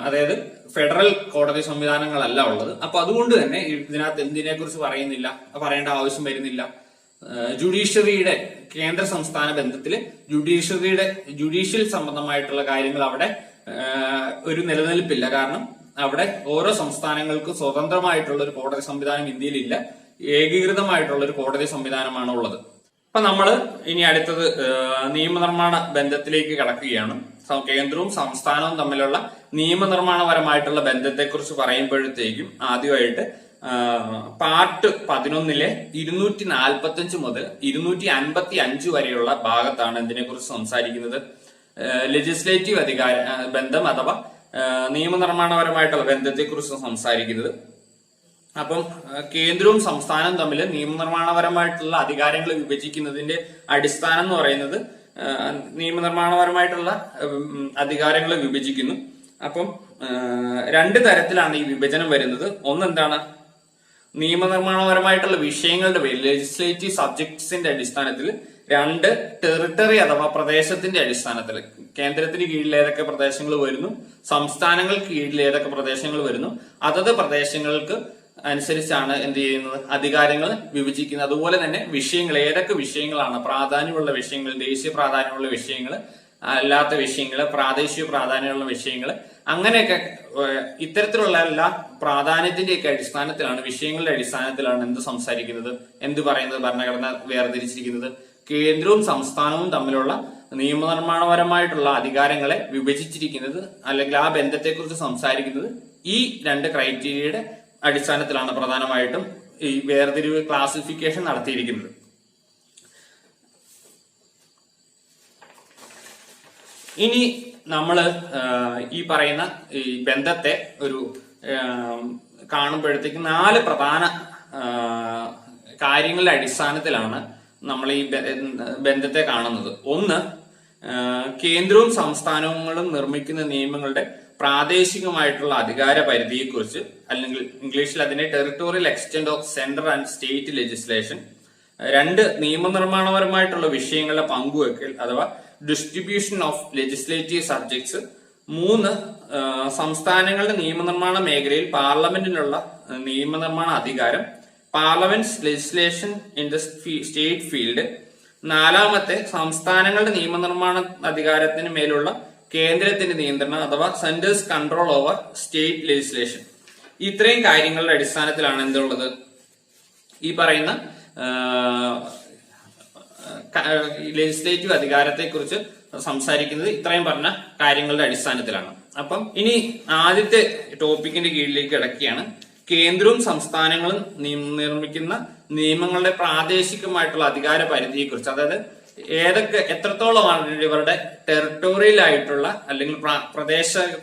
അതായത് ഫെഡറൽ കോടതി സംവിധാനങ്ങളല്ല ഉള്ളത്. അപ്പൊ അതുകൊണ്ട് തന്നെ ഇതിനകത്ത് എന്തിനെ കുറിച്ച് പറയേണ്ട ആവശ്യം വരുന്നില്ല. ജുഡീഷ്യറിയുടെ കേന്ദ്ര സംസ്ഥാന ബന്ധത്തില് ജുഡീഷ്യൽ സംബന്ധമായിട്ടുള്ള കാര്യങ്ങൾ അവിടെ ഒരു നിലനിൽപ്പില്ല. കാരണം അവിടെ ഓരോ സംസ്ഥാനങ്ങൾക്കും സ്വതന്ത്രമായിട്ടുള്ള ഒരു കോടതി സംവിധാനം ഇന്ത്യയിലില്ല. ഏകീകൃതമായിട്ടുള്ള ഒരു കോടതി സംവിധാനമാണ് ഉള്ളത്. അപ്പൊ നമ്മൾ ഇനി അടുത്തത് നിയമനിർമ്മാണ ബന്ധത്തിലേക്ക് കടക്കുകയാണ്. കേന്ദ്രവും സംസ്ഥാനവും തമ്മിലുള്ള നിയമനിർമ്മാണപരമായിട്ടുള്ള ബന്ധത്തെക്കുറിച്ച് പറയുമ്പോഴത്തേക്കും ആദ്യമായിട്ട് പാർട്ട് 11 245 മുതൽ 255 വരെയുള്ള ഭാഗത്താണ് ഇതിനെക്കുറിച്ച് സംസാരിക്കുന്നത്. ലെജിസ്ലേറ്റീവ് ബന്ധം അഥവാ നിയമനിർമ്മാണപരമായിട്ടുള്ള ബന്ധത്തെക്കുറിച്ച് സംസാരിക്കുന്നത്. അപ്പം കേന്ദ്രവും സംസ്ഥാനവും തമ്മിൽ നിയമനിർമ്മാണപരമായിട്ടുള്ള അധികാരങ്ങൾ വിഭജിക്കുന്നതിന്റെ അടിസ്ഥാനം എന്ന് പറയുന്നത് നിയമനിർമ്മാണപരമായിട്ടുള്ള അധികാരങ്ങൾ വിഭജിക്കുന്നു. അപ്പം രണ്ട് തരത്തിലാണ് ഈ വിഭജനം വരുന്നത്. ഒന്നെന്താണ്? നിയമനിർമ്മാണപരമായിട്ടുള്ള വിഷയങ്ങളുടെ പേര് ലെജിസ്ലേറ്റീവ് സബ്ജക്ട്സിന്റെ അടിസ്ഥാനത്തിൽ, 2 ടെറിട്ടറി അഥവാ പ്രദേശത്തിന്റെ അടിസ്ഥാനത്തിൽ കേന്ദ്രത്തിന് കീഴിൽ ഏതൊക്കെ പ്രദേശങ്ങൾ വരുന്നു, സംസ്ഥാനങ്ങൾക്ക് കീഴിൽ ഏതൊക്കെ പ്രദേശങ്ങൾ വരുന്നു, അതത് പ്രദേശങ്ങൾക്ക് അനുസരിച്ചാണ് എന്ത് ചെയ്യുന്നത്, അധികാരങ്ങൾ വിഭജിക്കുന്നത്. അതുപോലെ തന്നെ വിഷയങ്ങൾ, ഏതൊക്കെ വിഷയങ്ങളാണ് പ്രാധാന്യമുള്ള വിഷയങ്ങൾ, ദേശീയ പ്രാധാന്യമുള്ള വിഷയങ്ങൾ, അല്ലാത്ത വിഷയങ്ങൾ, പ്രാദേശിക പ്രാധാന്യമുള്ള വിഷയങ്ങൾ, അങ്ങനെയൊക്കെ ഇത്തരത്തിലുള്ള എല്ലാ പ്രാധാന്യത്തിന്റെയൊക്കെ അടിസ്ഥാനത്തിലാണ്, വിഷയങ്ങളുടെ അടിസ്ഥാനത്തിലാണ് എന്ത് സംസാരിക്കുന്നത്, എന്ത് പറയുന്നത്, ഭരണഘടന വേർതിരിച്ചിരിക്കുന്നത്. കേന്ദ്രവും സംസ്ഥാനവും തമ്മിലുള്ള നിയമനിർമ്മാണപരമായിട്ടുള്ള അധികാരങ്ങളെ വിഭജിച്ചിരിക്കുന്നത് അല്ലെങ്കിൽ ആ ബന്ധത്തെക്കുറിച്ച് സംസാരിക്കുന്നത് ഈ 2 ക്രൈറ്റീരിയയുടെ അടിസ്ഥാനത്തിലാണ് പ്രധാനമായിട്ടും ഈ വേർതിരിവ് ക്ലാസിഫിക്കേഷൻ നടത്തിയിരിക്കുന്നത്. ഇനി നമ്മള് ഈ പറയുന്ന ഈ ബന്ധത്തെ ഒരു കാണുമ്പോഴത്തേക്ക് 4 പ്രധാന കാര്യങ്ങളുടെ അടിസ്ഥാനത്തിലാണ് നമ്മൾ ഈ ബന്ധത്തെ കാണുന്നത്. ഒന്ന്, കേന്ദ്രവും സംസ്ഥാനങ്ങളും നിർമ്മിക്കുന്ന നിയമങ്ങളുടെ പ്രാദേശികമായിട്ടുള്ള അധികാര പരിധിയെക്കുറിച്ച്, അല്ലെങ്കിൽ ഇംഗ്ലീഷിൽ അതിനെ territorial extent of central and state legislation. 2, നിയമനിർമ്മാണപരമായിട്ടുള്ള വിഷയങ്ങളുടെ പങ്കുവെക്കൽ അഥവാ ഡിസ്ട്രിബ്യൂഷൻ ഓഫ് ലെജിസ്ലേറ്റീവ് സബ്ജക്ട്സ്. 3, സംസ്ഥാനങ്ങളുടെ നിയമനിർമ്മാണ മേഖലയിൽ പാർലമെന്റിനുള്ള നിയമനിർമ്മാണ അധികാരം, parliament's legislation in the state field. 4, സംസ്ഥാനങ്ങളുടെ നിയമനിർമ്മാണ അധികാരത്തിന് മേലുള്ള കേന്ദ്രത്തിന്റെ നിയന്ത്രണം അഥവാ centre's control over state legislation. ഇത്രയും കാര്യങ്ങളുടെ അടിസ്ഥാനത്തിലാണ് എന്തുള്ളത്, ഈ പറയുന്ന ലെജിസ്ലേറ്റീവ് അധികാരത്തെ കുറിച്ച് സംസാരിക്കുന്നത് ഇത്രയും പറഞ്ഞ കാര്യങ്ങളുടെ അടിസ്ഥാനത്തിലാണ്. അപ്പം ഇനി ആദ്യത്തെ ടോപ്പിക്കിന്റെ കീഴിലേക്ക് കിടക്കുകയാണ്. കേന്ദ്രവും സംസ്ഥാനങ്ങളും നിർമ്മിക്കുന്ന നിയമങ്ങളുടെ പ്രാദേശികമായിട്ടുള്ള അധികാര പരിധിയെ കുറിച്ച്, അതായത് എത്രത്തോളമാണ് ഇവരുടെ ടെറിട്ടോറിയൽ ആയിട്ടുള്ള അല്ലെങ്കിൽ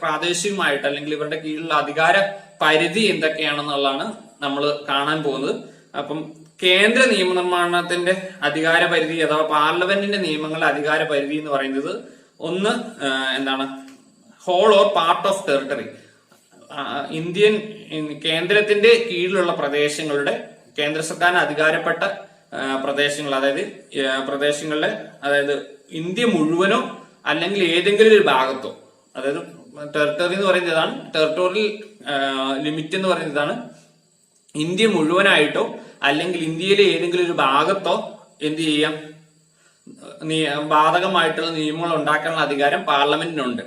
പ്രാദേശികമായിട്ട് അല്ലെങ്കിൽ ഇവരുടെ കീഴിലുള്ള അധികാര പരിധി എന്തൊക്കെയാണെന്നുള്ളതാണ് നമ്മൾ കാണാൻ പോകുന്നത്. അപ്പം കേന്ദ്ര നിയമനിർമ്മാണത്തിന്റെ അധികാര പരിധി അഥവാ പാർലമെന്റിന്റെ നിയമങ്ങളുടെ അധികാര പരിധി എന്ന് പറയുന്നത്, ഒന്ന് എന്താണ്, whole or part of territory. കേന്ദ്രത്തിന്റെ കീഴിലുള്ള പ്രദേശങ്ങളുടെ, കേന്ദ്ര സർക്കാരിന് അധികാരപ്പെട്ട പ്രദേശങ്ങൾ, അതായത് ഇന്ത്യ മുഴുവനോ അല്ലെങ്കിൽ ഏതെങ്കിലും ഒരു ഭാഗത്തോ, അതായത് ടെറിട്ടറി എന്ന് പറയുന്നത് ഇതാണ്, ടെറിട്ടോറിയൽ ലിമിറ്റ് എന്ന് പറയുന്നത് ഇതാണ്. ഇന്ത്യ മുഴുവനായിട്ടോ അല്ലെങ്കിൽ ഇന്ത്യയിലെ ഏതെങ്കിലും ഒരു ഭാഗത്തോ എന്ത് ചെയ്യാം, ബാധകമായിട്ടുള്ള നിയമങ്ങൾ ഉണ്ടാക്കാനുള്ള അധികാരം പാർലമെന്റിനുണ്ട്.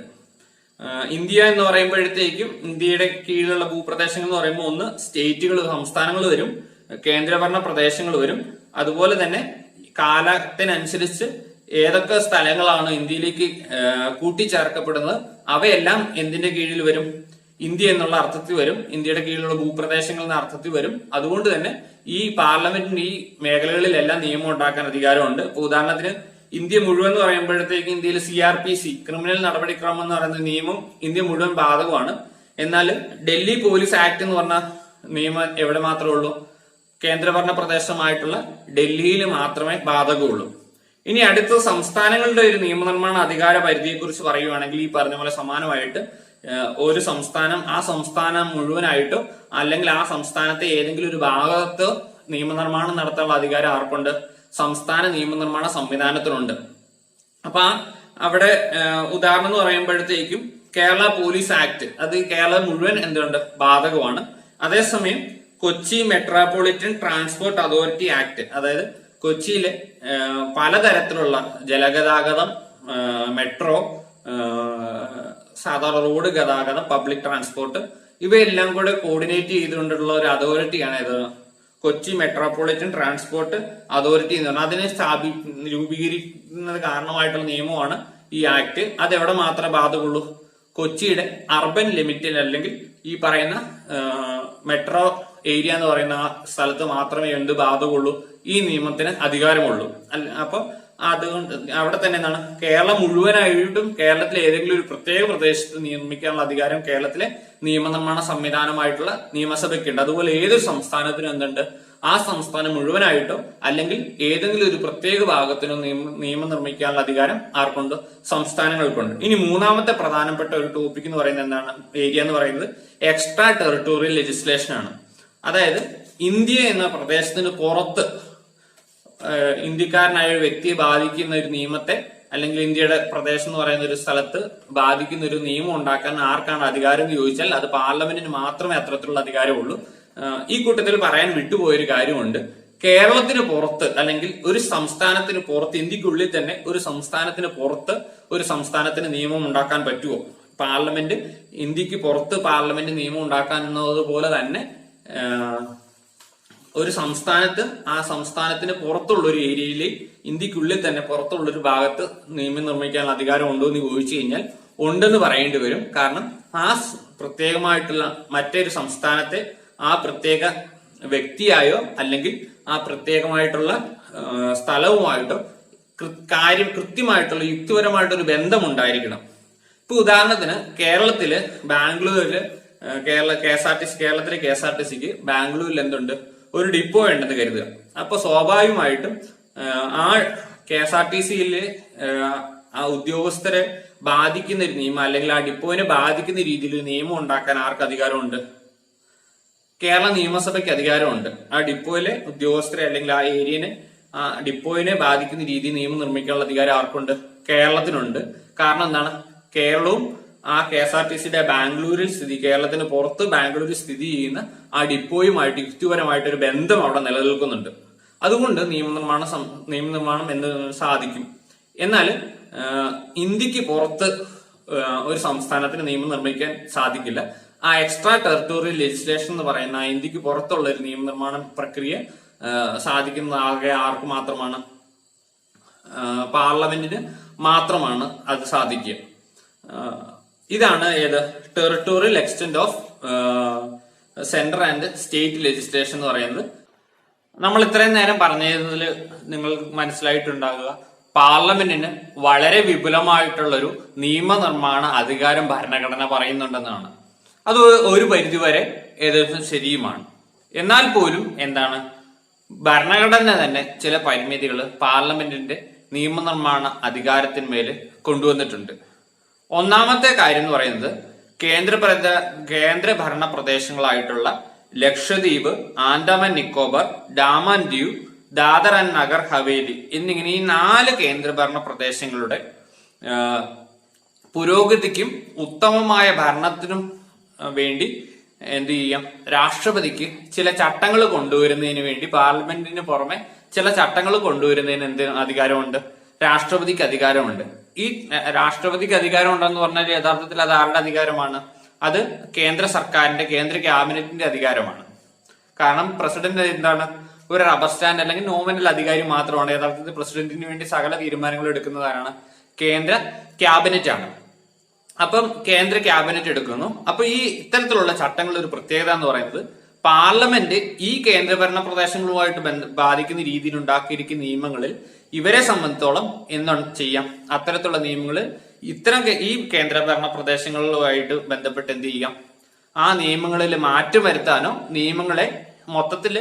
ഇന്ത്യ എന്ന് പറയുമ്പോഴത്തേക്കും ഇന്ത്യയുടെ കീഴിലുള്ള ഭൂപ്രദേശങ്ങൾ എന്ന് പറയുമ്പോൾ ഒന്ന് സ്റ്റേറ്റുകൾ, സംസ്ഥാനങ്ങൾ വരും, കേന്ദ്രഭരണ പ്രദേശങ്ങൾ വരും. അതുപോലെ തന്നെ കാലത്തിനനുസരിച്ച് ഏതൊക്കെ സ്ഥലങ്ങളാണ് ഇന്ത്യയിലേക്ക് കൂട്ടിച്ചേർക്കപ്പെടുന്നത് അവയെല്ലാം എന്തിന്റെ കീഴിൽ വരും, ഇന്ത്യ എന്നുള്ള അർത്ഥത്തിൽ വരും, ഇന്ത്യയുടെ കീഴിലുള്ള ഭൂപ്രദേശങ്ങൾ എന്ന അർത്ഥത്തിൽ വരും. അതുകൊണ്ട് തന്നെ ഈ പാർലമെന്റിന് ഈ മേഖലകളിലെല്ലാം നിയമം ഉണ്ടാക്കാൻ അധികാരമുണ്ട്. ഇപ്പൊ ഉദാഹരണത്തിന് ഇന്ത്യ മുഴുവൻ എന്ന് പറയുമ്പോഴത്തേക്ക് ഇന്ത്യയിൽ CRPC, ക്രിമിനൽ നടപടിക്രമം എന്ന് പറയുന്ന നിയമം ഇന്ത്യ മുഴുവൻ ബാധകമാണ്. എന്നാൽ ഡൽഹി പോലീസ് ആക്ട് എന്ന് പറഞ്ഞ നിയമം എവിടെ മാത്രമേ ഉള്ളൂ, കേന്ദ്രഭരണ പ്രദേശമായിട്ടുള്ള ഡൽഹിയിൽ മാത്രമേ ബാധകമുള്ളൂ. ഇനി അടുത്ത സംസ്ഥാനങ്ങളുടെ ഒരു നിയമനിർമ്മാണ അധികാര പരിധിയെ കുറിച്ച് പറയുവാണെങ്കിൽ ഈ പറഞ്ഞ പോലെ സമാനമായിട്ട് ഒരു സംസ്ഥാനം, ആ സംസ്ഥാനം മുഴുവനായിട്ടോ അല്ലെങ്കിൽ ആ സംസ്ഥാനത്തെ ഏതെങ്കിലും ഒരു ഭാഗത്തോ നിയമനിർമ്മാണം നടത്താനുള്ള അധികാരം ആർക്കുണ്ട്, സംസ്ഥാന നിയമനിർമ്മാണ സംവിധാനത്തിനുണ്ട്. അപ്പൊ അവിടെ ഉദാഹരണം എന്ന് പറയുമ്പോഴത്തേക്കും കേരള പോലീസ് ആക്ട്, അത് കേരളം മുഴുവൻ എന്തുണ്ട് ബാധകമാണ്. അതേസമയം Kochi metropolitan transport authority act, അതായത് കൊച്ചിയിലെ പലതരത്തിലുള്ള ജലഗതാഗതം, മെട്രോ, സാധാരണ റോഡ് ഗതാഗതം, പബ്ലിക് ട്രാൻസ്പോർട്ട്, ഇവയെല്ലാം കൂടെ കോർഡിനേറ്റ് ചെയ്തുകൊണ്ടുള്ള ഒരു അതോറിറ്റിയാണ് ഇത് കൊച്ചി മെട്രോപൊളിറ്റൻ ട്രാൻസ്പോർട്ട് അതോറിറ്റി എന്ന് പറഞ്ഞാൽ. അതിനെ രൂപീകരിക്കുന്നത് കാരണമായിട്ടുള്ള നിയമമാണ് ഈ ആക്ട്. അതെവിടെ മാത്രമേ ബാധകമുള്ളൂ, കൊച്ചിയുടെ അർബൻ ലിമിറ്റിൽ അല്ലെങ്കിൽ ഈ പറയുന്ന മെട്രോ ഏരിയ എന്ന് പറയുന്ന ആ സ്ഥലത്ത് മാത്രമേ എന്ത് ബാധകമുള്ളൂ, ഈ നിയമത്തിന് അധികാരമുള്ളൂ. അപ്പൊ അതുകൊണ്ട് അവിടെ തന്നെ എന്താണ്, കേരളം മുഴുവനായിട്ടും കേരളത്തിലെ ഏതെങ്കിലും ഒരു പ്രത്യേക പ്രദേശത്ത് നിർമ്മിക്കാനുള്ള അധികാരം കേരളത്തിലെ നിയമനിർമ്മാണ സംവിധാനമായിട്ടുള്ള നിയമസഭയ്ക്കുണ്ട്. അതുപോലെ ഏതൊരു സംസ്ഥാനത്തിനും എന്തുണ്ട്, ആ സംസ്ഥാനം മുഴുവനായിട്ടോ അല്ലെങ്കിൽ ഏതെങ്കിലും ഒരു പ്രത്യേക ഭാഗത്തിനോ നിയമം നിർമ്മിക്കാനുള്ള അധികാരം ആർക്കുണ്ട്, സംസ്ഥാനങ്ങൾക്കുണ്ട്. ഇനി മൂന്നാമത്തെ പ്രധാനപ്പെട്ട ഒരു ടോപ്പിക് എന്ന് പറയുന്നത് എന്താണ്, ഏരിയ എന്ന് പറയുന്നത് എക്സ്ട്രാ ടെറിട്ടോറിയൽ ലെജിസ്ലേഷൻ ആണ്. അതായത് ഇന്ത്യ എന്ന പ്രദേശത്തിന് പുറത്ത് ഇന്ത്യക്കാരനായ ഒരു വ്യക്തിയെ ബാധിക്കുന്ന ഒരു നിയമത്തെ, അല്ലെങ്കിൽ ഇന്ത്യയുടെ പ്രദേശം എന്ന് പറയുന്ന ഒരു സ്ഥലത്ത് ബാധിക്കുന്ന ഒരു നിയമം ഉണ്ടാക്കാൻ ആർക്കാണ് അധികാരം എന്ന് ചോദിച്ചാൽ അത് പാർലമെന്റിന് മാത്രമേ അത്തരത്തിലുള്ള അധികാരമുള്ളൂ. ഈ കൂട്ടത്തിൽ പറയാൻ വിട്ടുപോയൊരു കാര്യമുണ്ട്. കേരളത്തിന് പുറത്ത് അല്ലെങ്കിൽ ഒരു സംസ്ഥാനത്തിന് പുറത്ത്, ഇന്ത്യക്കുള്ളിൽ തന്നെ ഒരു സംസ്ഥാനത്തിന് പുറത്ത് ഒരു സംസ്ഥാനത്തിന് നിയമം ഉണ്ടാക്കാൻ പറ്റുമോ? പാർലമെന്റ്, ഇന്ത്യക്ക് പുറത്ത് പാർലമെന്റ് നിയമം ഉണ്ടാക്കാൻ എന്നതുപോലെ തന്നെ ഒരു സംസ്ഥാനത്ത് ആ സംസ്ഥാനത്തിന് പുറത്തുള്ള ഒരു ഏരിയയിൽ, ഇന്ത്യക്കുള്ളിൽ തന്നെ പുറത്തുള്ള ഒരു ഭാഗത്ത് നിയമം നിർമ്മിക്കാനുള്ള അധികാരം ഉണ്ടോ എന്ന് ചോദിച്ചു കഴിഞ്ഞാൽ ഉണ്ടെന്ന് പറയേണ്ടി വരും. കാരണം ആ പ്രത്യേകമായിട്ടുള്ള മറ്റൊരു സംസ്ഥാനത്തെ ആ പ്രത്യേക വ്യക്തിയായോ അല്ലെങ്കിൽ ആ പ്രത്യേകമായിട്ടുള്ള സ്ഥലവുമായിട്ടോ കൃത്യമായിട്ടുള്ള യുക്തിപരമായിട്ടൊരു ബന്ധം ഉണ്ടായിരിക്കണം. ഇപ്പൊ ഉദാഹരണത്തിന് കേരളത്തില് ബാംഗ്ലൂരില് കേരളത്തിലെ KSRTCക്ക് ബാംഗ്ലൂരിൽ എന്തുണ്ട്, ഒരു ഡിപ്പോ ഉണ്ടെന്ന് കരുതുക. അപ്പൊ സ്വാഭാവികമായിട്ടും ആ KSRTCയില് ആ ഉദ്യോഗസ്ഥരെ ബാധിക്കുന്ന ഒരു നിയമം അല്ലെങ്കിൽ ആ ഡിപ്പോയിനെ ബാധിക്കുന്ന രീതിയിൽ ഒരു നിയമം ഉണ്ടാക്കാൻ ആർക്ക് അധികാരമുണ്ട്? കേരള നിയമസഭയ്ക്ക് അധികാരമുണ്ട്. ആ ഡിപ്പോയിലെ ഉദ്യോഗസ്ഥരെ അല്ലെങ്കിൽ ആ ഏരിയനെ, ആ ഡിപ്പോയിനെ ബാധിക്കുന്ന രീതിയിൽ നിയമം നിർമ്മിക്കാനുള്ള അധികാരം ആർക്കുണ്ട്? കേരളത്തിനുണ്ട്. കാരണം എന്താണ്? കേരളവും ആ KSRTCയുടെ കേരളത്തിന് പുറത്ത് ബാംഗ്ലൂരിൽ സ്ഥിതി ചെയ്യുന്ന ആ ഡിപ്പോയുമായിട്ട് യുക്തിപരമായിട്ട് ഒരു ബന്ധം അവിടെ നിലനിൽക്കുന്നുണ്ട്. അതുകൊണ്ട് നിയമനിർമ്മാണം എന്ന് സാധിക്കും. എന്നാൽ ഇന്ത്യക്ക് പുറത്ത് ഒരു സംസ്ഥാനത്തിന് നിയമം നിർമ്മിക്കാൻ സാധിക്കില്ല. ആ എക്സ്ട്രാ ടെറിട്ടോറിയൽ ലെജിസ്ലേഷൻ എന്ന് പറയുന്ന ഇന്ത്യക്ക് പുറത്തുള്ള ഒരു നിയമനിർമ്മാണ പ്രക്രിയ സാധിക്കുന്ന ആകെ ആർക്ക് മാത്രമാണ്? പാർലമെന്റിന് മാത്രമാണ് അത് സാധിക്കുക. ഇതാണ് ഏത് territorial extent of central and state legislation എന്ന് പറയുന്നത്. നമ്മൾ ഇത്രയും നേരം പറഞ്ഞതിൽ നിങ്ങൾക്ക് മനസ്സിലായിട്ടുണ്ടാകുക പാർലമെന്റിന് വളരെ വിപുലമായിട്ടുള്ളൊരു നിയമനിർമ്മാണ അധികാരം ഭരണഘടന പറയുന്നുണ്ടെന്നാണ്. അത് ഒരു പരിധിവരെ ഏകദേശം ശരിയുമാണ്. എന്നാൽ പോലും എന്താണ്, ഭരണഘടന തന്നെ ചില പരിമിതികൾ പാർലമെന്റിന്റെ നിയമനിർമ്മാണ അധികാരത്തിന്മേൽ കൊണ്ടുവന്നിട്ടുണ്ട്. ഒന്നാമത്തെ കാര്യം എന്ന് പറയുന്നത് കേന്ദ്ര ഭരണ പ്രദേശങ്ങളായിട്ടുള്ള ലക്ഷദ്വീപ്, ആൻഡമാൻ നിക്കോബാർ, ഡാമൻ ദ്വീപ്, ദാദർ ആൻഡ് നഗർ ഹവേലി എന്നിങ്ങനെ ഈ 4 കേന്ദ്രഭരണ പ്രദേശങ്ങളുടെ പുരോഗതിക്കും ഉത്തമമായ ഭരണത്തിനും വേണ്ടി എന്ത് ചെയ്യാം, രാഷ്ട്രപതിക്ക് ചില ചട്ടങ്ങൾ കൊണ്ടുവരുന്നതിന് വേണ്ടി പാർലമെന്റിന് പുറമെ ചില ചട്ടങ്ങൾ കൊണ്ടുവരുന്നതിന് എന്ത് അധികാരമുണ്ട്? രാഷ്ട്രപതിക്ക് അധികാരമുണ്ട്. ഈ രാഷ്ട്രപതിക്ക് അധികാരം ഉണ്ടെന്ന് പറഞ്ഞാൽ യഥാർത്ഥത്തിൽ അത് ആരുടെ അധികാരമാണ്? അത് കേന്ദ്ര സർക്കാരിന്റെ, കേന്ദ്ര ക്യാബിനറ്റിന്റെ അധികാരമാണ്. കാരണം പ്രസിഡന്റ് എന്താണ്, ഒരു റബ്ബർ സ്റ്റാൻഡ് അല്ലെങ്കിൽ നോമിനൽ അധികാരി മാത്രമാണ്. യഥാർത്ഥത്തിൽ പ്രസിഡന്റിന് വേണ്ടി സകല തീരുമാനങ്ങൾ എടുക്കുന്നതാണ് കേന്ദ്ര ക്യാബിനറ്റ് ആണ്. അപ്പം കേന്ദ്ര ക്യാബിനറ്റ് എടുക്കുന്നു. അപ്പൊ ഈ ഇത്തരത്തിലുള്ള ചട്ടങ്ങളുടെ ഒരു പ്രത്യേകത എന്ന് പറയുന്നത് പാർലമെന്റ് ഈ കേന്ദ്രഭരണ പ്രദേശങ്ങളുമായിട്ട് ബാധിക്കുന്ന രീതിയിൽ ഉണ്ടാക്കിയിരിക്കുന്ന നിയമങ്ങളിൽ ഇവരെ സംബന്ധിച്ചോളം എന്താണ് ചെയ്യാം, അത്തരത്തിലുള്ള നിയമങ്ങൾ ഈ കേന്ദ്രഭരണ പ്രദേശങ്ങളുമായിട്ട് ബന്ധപ്പെട്ട് എന്ത് ചെയ്യാം, ആ നിയമങ്ങളിൽ മാറ്റം വരുത്താനോ നിയമങ്ങളെ മൊത്തത്തിൽ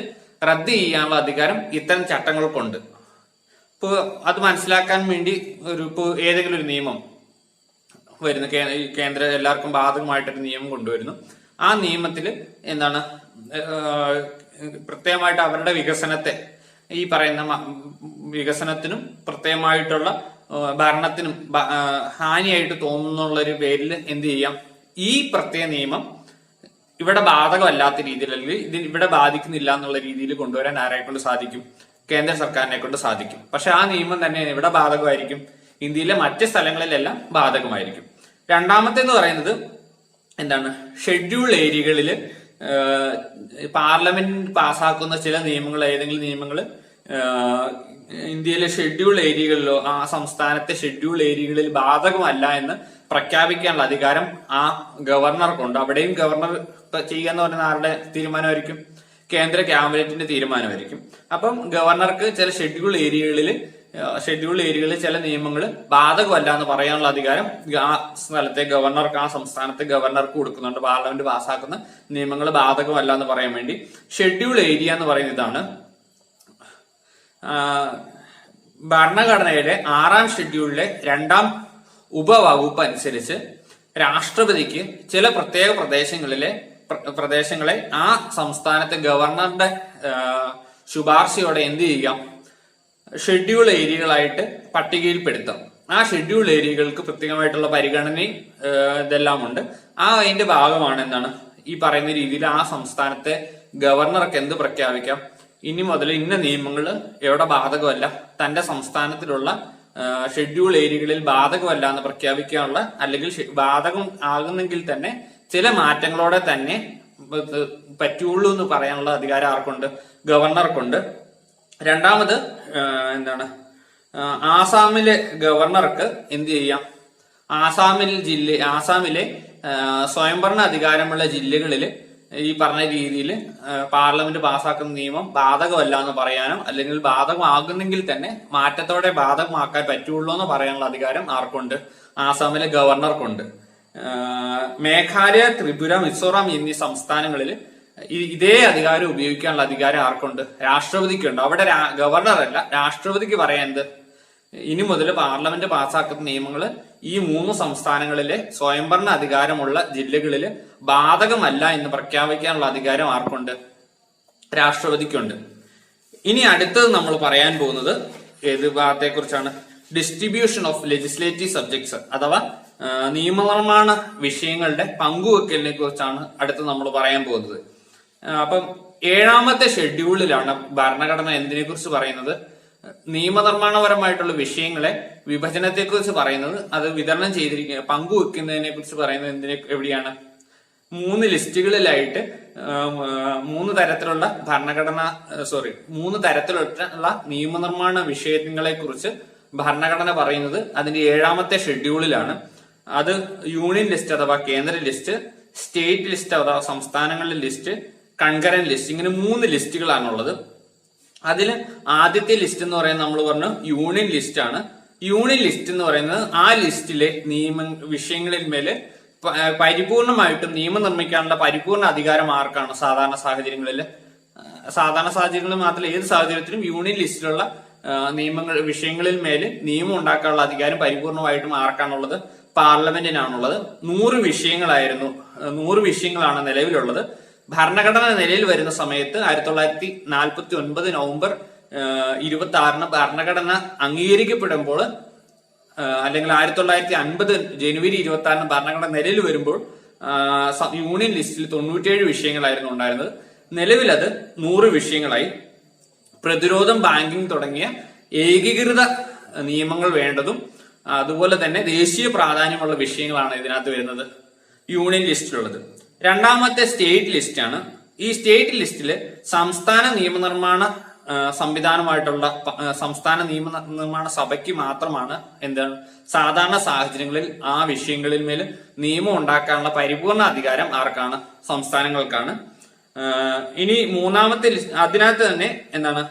റദ്ദ് ചെയ്യാനുള്ള അധികാരം ഇത്തരം ചട്ടങ്ങൾക്കുണ്ട്. ഇപ്പൊ അത് മനസ്സിലാക്കാൻ വേണ്ടി ഇപ്പൊ ഏതെങ്കിലും ഒരു നിയമം വരുന്നു, കേന്ദ്ര എല്ലാവർക്കും ബാധകമായിട്ടൊരു നിയമം കൊണ്ടുവരുന്നു. ആ നിയമത്തിൽ എന്താണ് പ്രത്യേകമായിട്ട് അവരുടെ വികസനത്തെ, ഈ പറയുന്ന വികസനത്തിനും പ്രത്യേകമായിട്ടുള്ള ഭരണത്തിനും ഹാനിയായിട്ട് തോന്നുന്നുള്ള ഒരു പേരിൽ എന്ത് ചെയ്യാം, ഈ പ്രത്യേക നിയമം ഇവിടെ ബാധകമല്ലാത്ത രീതിയിൽ അല്ലെങ്കിൽ ഇവിടെ ബാധിക്കുന്നില്ല എന്നുള്ള രീതിയിൽ കൊണ്ടുവരാൻ ആരെ കൊണ്ട് സാധിക്കും? കേന്ദ്ര സർക്കാരിനെ കൊണ്ട് സാധിക്കും. പക്ഷെ ആ നിയമം തന്നെ ഇവിടെ ബാധകമായിരിക്കും, ഇന്ത്യയിലെ മറ്റ് സ്ഥലങ്ങളിലെല്ലാം ബാധകമായിരിക്കും. രണ്ടാമത്തേന്ന് പറയുന്നത് എന്താണ്, ഷെഡ്യൂൾ ഏരിയകളിൽ പാർലമെന്റ് പാസ്സാക്കുന്ന ചില നിയമങ്ങൾ, ഏതെങ്കിലും നിയമങ്ങൾ ഇന്ത്യയിലെ ഷെഡ്യൂൾ ഏരിയകളിലോ ആ സംസ്ഥാനത്തെ ഷെഡ്യൂൾ ഏരിയകളിൽ ബാധകമല്ല എന്ന് പ്രഖ്യാപിക്കാനുള്ള അധികാരം ആ ഗവർണർക്കുണ്ട്. അവിടെയും ഗവർണർ ചെയ്യാന്ന് പറയുന്ന ആരുടെ തീരുമാനമായിരിക്കും? കേന്ദ്ര ക്യാബിനറ്റിന്റെ തീരുമാനമായിരിക്കും. അപ്പം ഗവർണർക്ക് ചില ഷെഡ്യൂൾ ഏരിയകളിൽ ചില നിയമങ്ങൾ ബാധകമല്ല എന്ന് പറയാനുള്ള അധികാരം ആ സ്ഥലത്തെ ഗവർണർക്ക്, ആ സംസ്ഥാനത്തെ ഗവർണർക്ക് കൊടുക്കുന്നുണ്ട്. പാർലമെന്റ് പാസ്സാക്കുന്ന നിയമങ്ങൾ ബാധകമല്ല എന്ന് പറയാൻ വേണ്ടി ഷെഡ്യൂൾ ഏരിയ എന്ന് പറയുന്ന ഇതാണ്. ഭരണഘടനയുടെ 6ാം ഷെഡ്യൂളിലെ 2ാം ഉപവകുപ്പ് അനുസരിച്ച് രാഷ്ട്രപതിക്ക് ചില പ്രത്യേക പ്രദേശങ്ങളിലെ പ്രദേശങ്ങളെ ആ സംസ്ഥാനത്തെ ഗവർണറുടെ ശുപാർശയോടെ എന്ത് ചെയ്യാം, ഷെഡ്യൂൾ ഏരിയകളായിട്ട് പട്ടികയിൽപ്പെടുത്താം. ആ ഷെഡ്യൂൾ ഏരിയകൾക്ക് പ്രത്യേകമായിട്ടുള്ള പരിഗണനയും ഇതെല്ലാം ഉണ്ട്. അതിന്റെ ഭാഗമാണ് എന്താണ് ഈ പറയുന്ന രീതിയിൽ ആ സംസ്ഥാനത്തെ ഗവർണർക്ക് എന്ത് പ്രഖ്യാപിക്കാം, ഇനി മുതൽ ഇന്ന നിയമങ്ങൾ എവിടെ ബാധകമല്ല, തന്റെ സംസ്ഥാനത്തിലുള്ള ഷെഡ്യൂൾ ഏരിയകളിൽ ബാധകമല്ല എന്ന് പ്രഖ്യാപിക്കാനുള്ള, അല്ലെങ്കിൽ ബാധകം ആകുന്നെങ്കിൽ തന്നെ ചില മാറ്റങ്ങളോടെ തന്നെ പറ്റുള്ളൂ എന്ന് പറയാനുള്ള അധികാരം ആർക്കുണ്ട്, ഗവർണർക്കുണ്ട്. രണ്ടാമത് എന്താണ്, ആസാമിലെ ഗവർണർക്ക് എന്ത് ചെയ്യാം, ആസാമിലെ സ്വയംഭരണ അധികാരമുള്ള ജില്ലകളിൽ ഈ പറഞ്ഞ രീതിയിൽ പാർലമെന്റ് പാസ്സാക്കുന്ന നിയമം ബാധകമല്ല എന്ന് പറയാനോ, അല്ലെങ്കിൽ ബാധകമാകുന്നെങ്കിൽ തന്നെ മാറ്റത്തോടെ ബാധകമാക്കാൻ പറ്റുള്ളൂ എന്ന് പറയാനുള്ള അധികാരം ആർക്കുണ്ട്, ആസാമിലെ ഗവർണർക്കുണ്ട്. മേഘാലയ, ത്രിപുര, മിസോറാം എന്നീ സംസ്ഥാനങ്ങളിൽ ഇതേ അധികാരം ഉപയോഗിക്കാനുള്ള അധികാരം ആർക്കുണ്ട്, രാഷ്ട്രപതിക്കുണ്ട്. അവിടെ ഗവർണർ അല്ല, രാഷ്ട്രപതിക്ക് പറയാൻ ഇനി മുതൽ പാർലമെന്റ് പാസ്സാക്കുന്ന നിയമങ്ങൾ ഈ 3 സംസ്ഥാനങ്ങളിലെ സ്വയംഭരണ അധികാരമുള്ള ജില്ലകളിൽ ബാധകമല്ല എന്ന് പ്രഖ്യാപിക്കാനുള്ള അധികാരം ആർക്കുണ്ട്, രാഷ്ട്രപതിക്കുണ്ട്. ഇനി അടുത്തത് നമ്മൾ പറയാൻ പോകുന്നത് ഏത് ഭാഗത്തെക്കുറിച്ചാണ്, ഡിസ്ട്രിബ്യൂഷൻ ഓഫ് ലെജിസ്ലേറ്റീവ് സബ്ജക്ട്സ് അഥവാ നിയമനിർമ്മാണ വിഷയങ്ങളുടെ പങ്കുവെക്കലിനെ കുറിച്ചാണ് അടുത്ത് നമ്മൾ പറയാൻ പോകുന്നത്. അപ്പം 7ാമത്തെ ഷെഡ്യൂളിലാണ് ഭരണഘടന എന്തിനെ കുറിച്ച് പറയുന്നത്, നിയമനിർമ്മാണപരമായിട്ടുള്ള വിഷയങ്ങളെ വിഭജനത്തെക്കുറിച്ച് പറയുന്നത്, അത് വിതരണം ചെയ്തിരിക്കുക പങ്കുവെക്കുന്നതിനെ കുറിച്ച് പറയുന്നത് എവിടെയാണ്, 3 ലിസ്റ്റുകളിലായിട്ട് 3 തരത്തിലുള്ള മൂന്ന് തരത്തിലുള്ള നിയമനിർമ്മാണ വിഷയങ്ങളെ കുറിച്ച് ഭരണഘടന പറയുന്നത് അതിന്റെ 7ാമത്തെ ഷെഡ്യൂളിലാണ്. അത് യൂണിയൻ ലിസ്റ്റ് അഥവാ കേന്ദ്ര ലിസ്റ്റ്, സ്റ്റേറ്റ് ലിസ്റ്റ് അഥവാ സംസ്ഥാനങ്ങളുടെ ലിസ്റ്റ്, കൺകറന്റ് ലിസ്റ്റ്, ഇങ്ങനെ 3 ലിസ്റ്റുകളാണുള്ളത്. അതിൽ ആദ്യത്തെ ലിസ്റ്റ് എന്ന് പറയുന്നത് നമ്മൾ പറഞ്ഞു യൂണിയൻ ലിസ്റ്റ് ആണ്. യൂണിയൻ ലിസ്റ്റ് എന്ന് പറയുന്നത് ആ ലിസ്റ്റിലെ വിഷയങ്ങളിൽ മേലെ പരിപൂർണമായിട്ടും നിയമം നിർമ്മിക്കാനുള്ള പരിപൂർണ അധികാരം ആർക്കാണ്, സാധാരണ സാഹചര്യങ്ങളിൽ മാത്രമല്ല ഏത് സാഹചര്യത്തിലും യൂണിയൻ ലിസ്റ്റിലുള്ള വിഷയങ്ങളിൽ മേലെ നിയമം ഉണ്ടാക്കാനുള്ള അധികാരം പരിപൂർണമായിട്ടും ആർക്കാണുള്ളത്, പാർലമെന്റിനാണുള്ളത്. 100 വിഷയങ്ങളാണ് നിലവിലുള്ളത്. ഭരണഘടന നിലയിൽ വരുന്ന സമയത്ത് 1949 നവംബർ 26 ഭരണഘടന അംഗീകരിക്കപ്പെടുമ്പോൾ, അല്ലെങ്കിൽ 1950 ജനുവരി 26 ഭരണഘടന നിലയിൽ വരുമ്പോൾ യൂണിയൻ ലിസ്റ്റിൽ 97 വിഷയങ്ങളായിരുന്നു ഉണ്ടായിരുന്നത്. നിലവിൽ അത് 100 വിഷയങ്ങളായി. പ്രതിരോധം, ബാങ്കിങ് തുടങ്ങിയ ഏകീകൃത നിയമങ്ങൾ വേണ്ടതും അതുപോലെ തന്നെ ദേശീയ പ്രാധാന്യമുള്ള വിഷയങ്ങളാണ് ഇതിനകത്ത് വരുന്നത് യൂണിയൻ ലിസ്റ്റിലുള്ളത്. രണ്ടാമത്തെ സ്റ്റേറ്റ് ലിസ്റ്റ് ആണ്. ഈ സ്റ്റേറ്റ് ലിസ്റ്റില് സംസ്ഥാന നിയമനിർമ്മാണ സംവിധാനമായിട്ടുള്ള സംസ്ഥാന നിയമനിർമ്മാണ സഭയ്ക്ക് മാത്രമാണ് എന്താണ് സാധാരണ സാഹചര്യങ്ങളിൽ ആ വിഷയങ്ങളിൽ മേൽ നിയമം ഉണ്ടാക്കാനുള്ള പരിപൂർണ അധികാരം ആർക്കാണ്, സംസ്ഥാനങ്ങൾക്കാണ്. ഇനി മൂന്നാമത്തെ അതിനകത്ത് തന്നെ എന്താണ്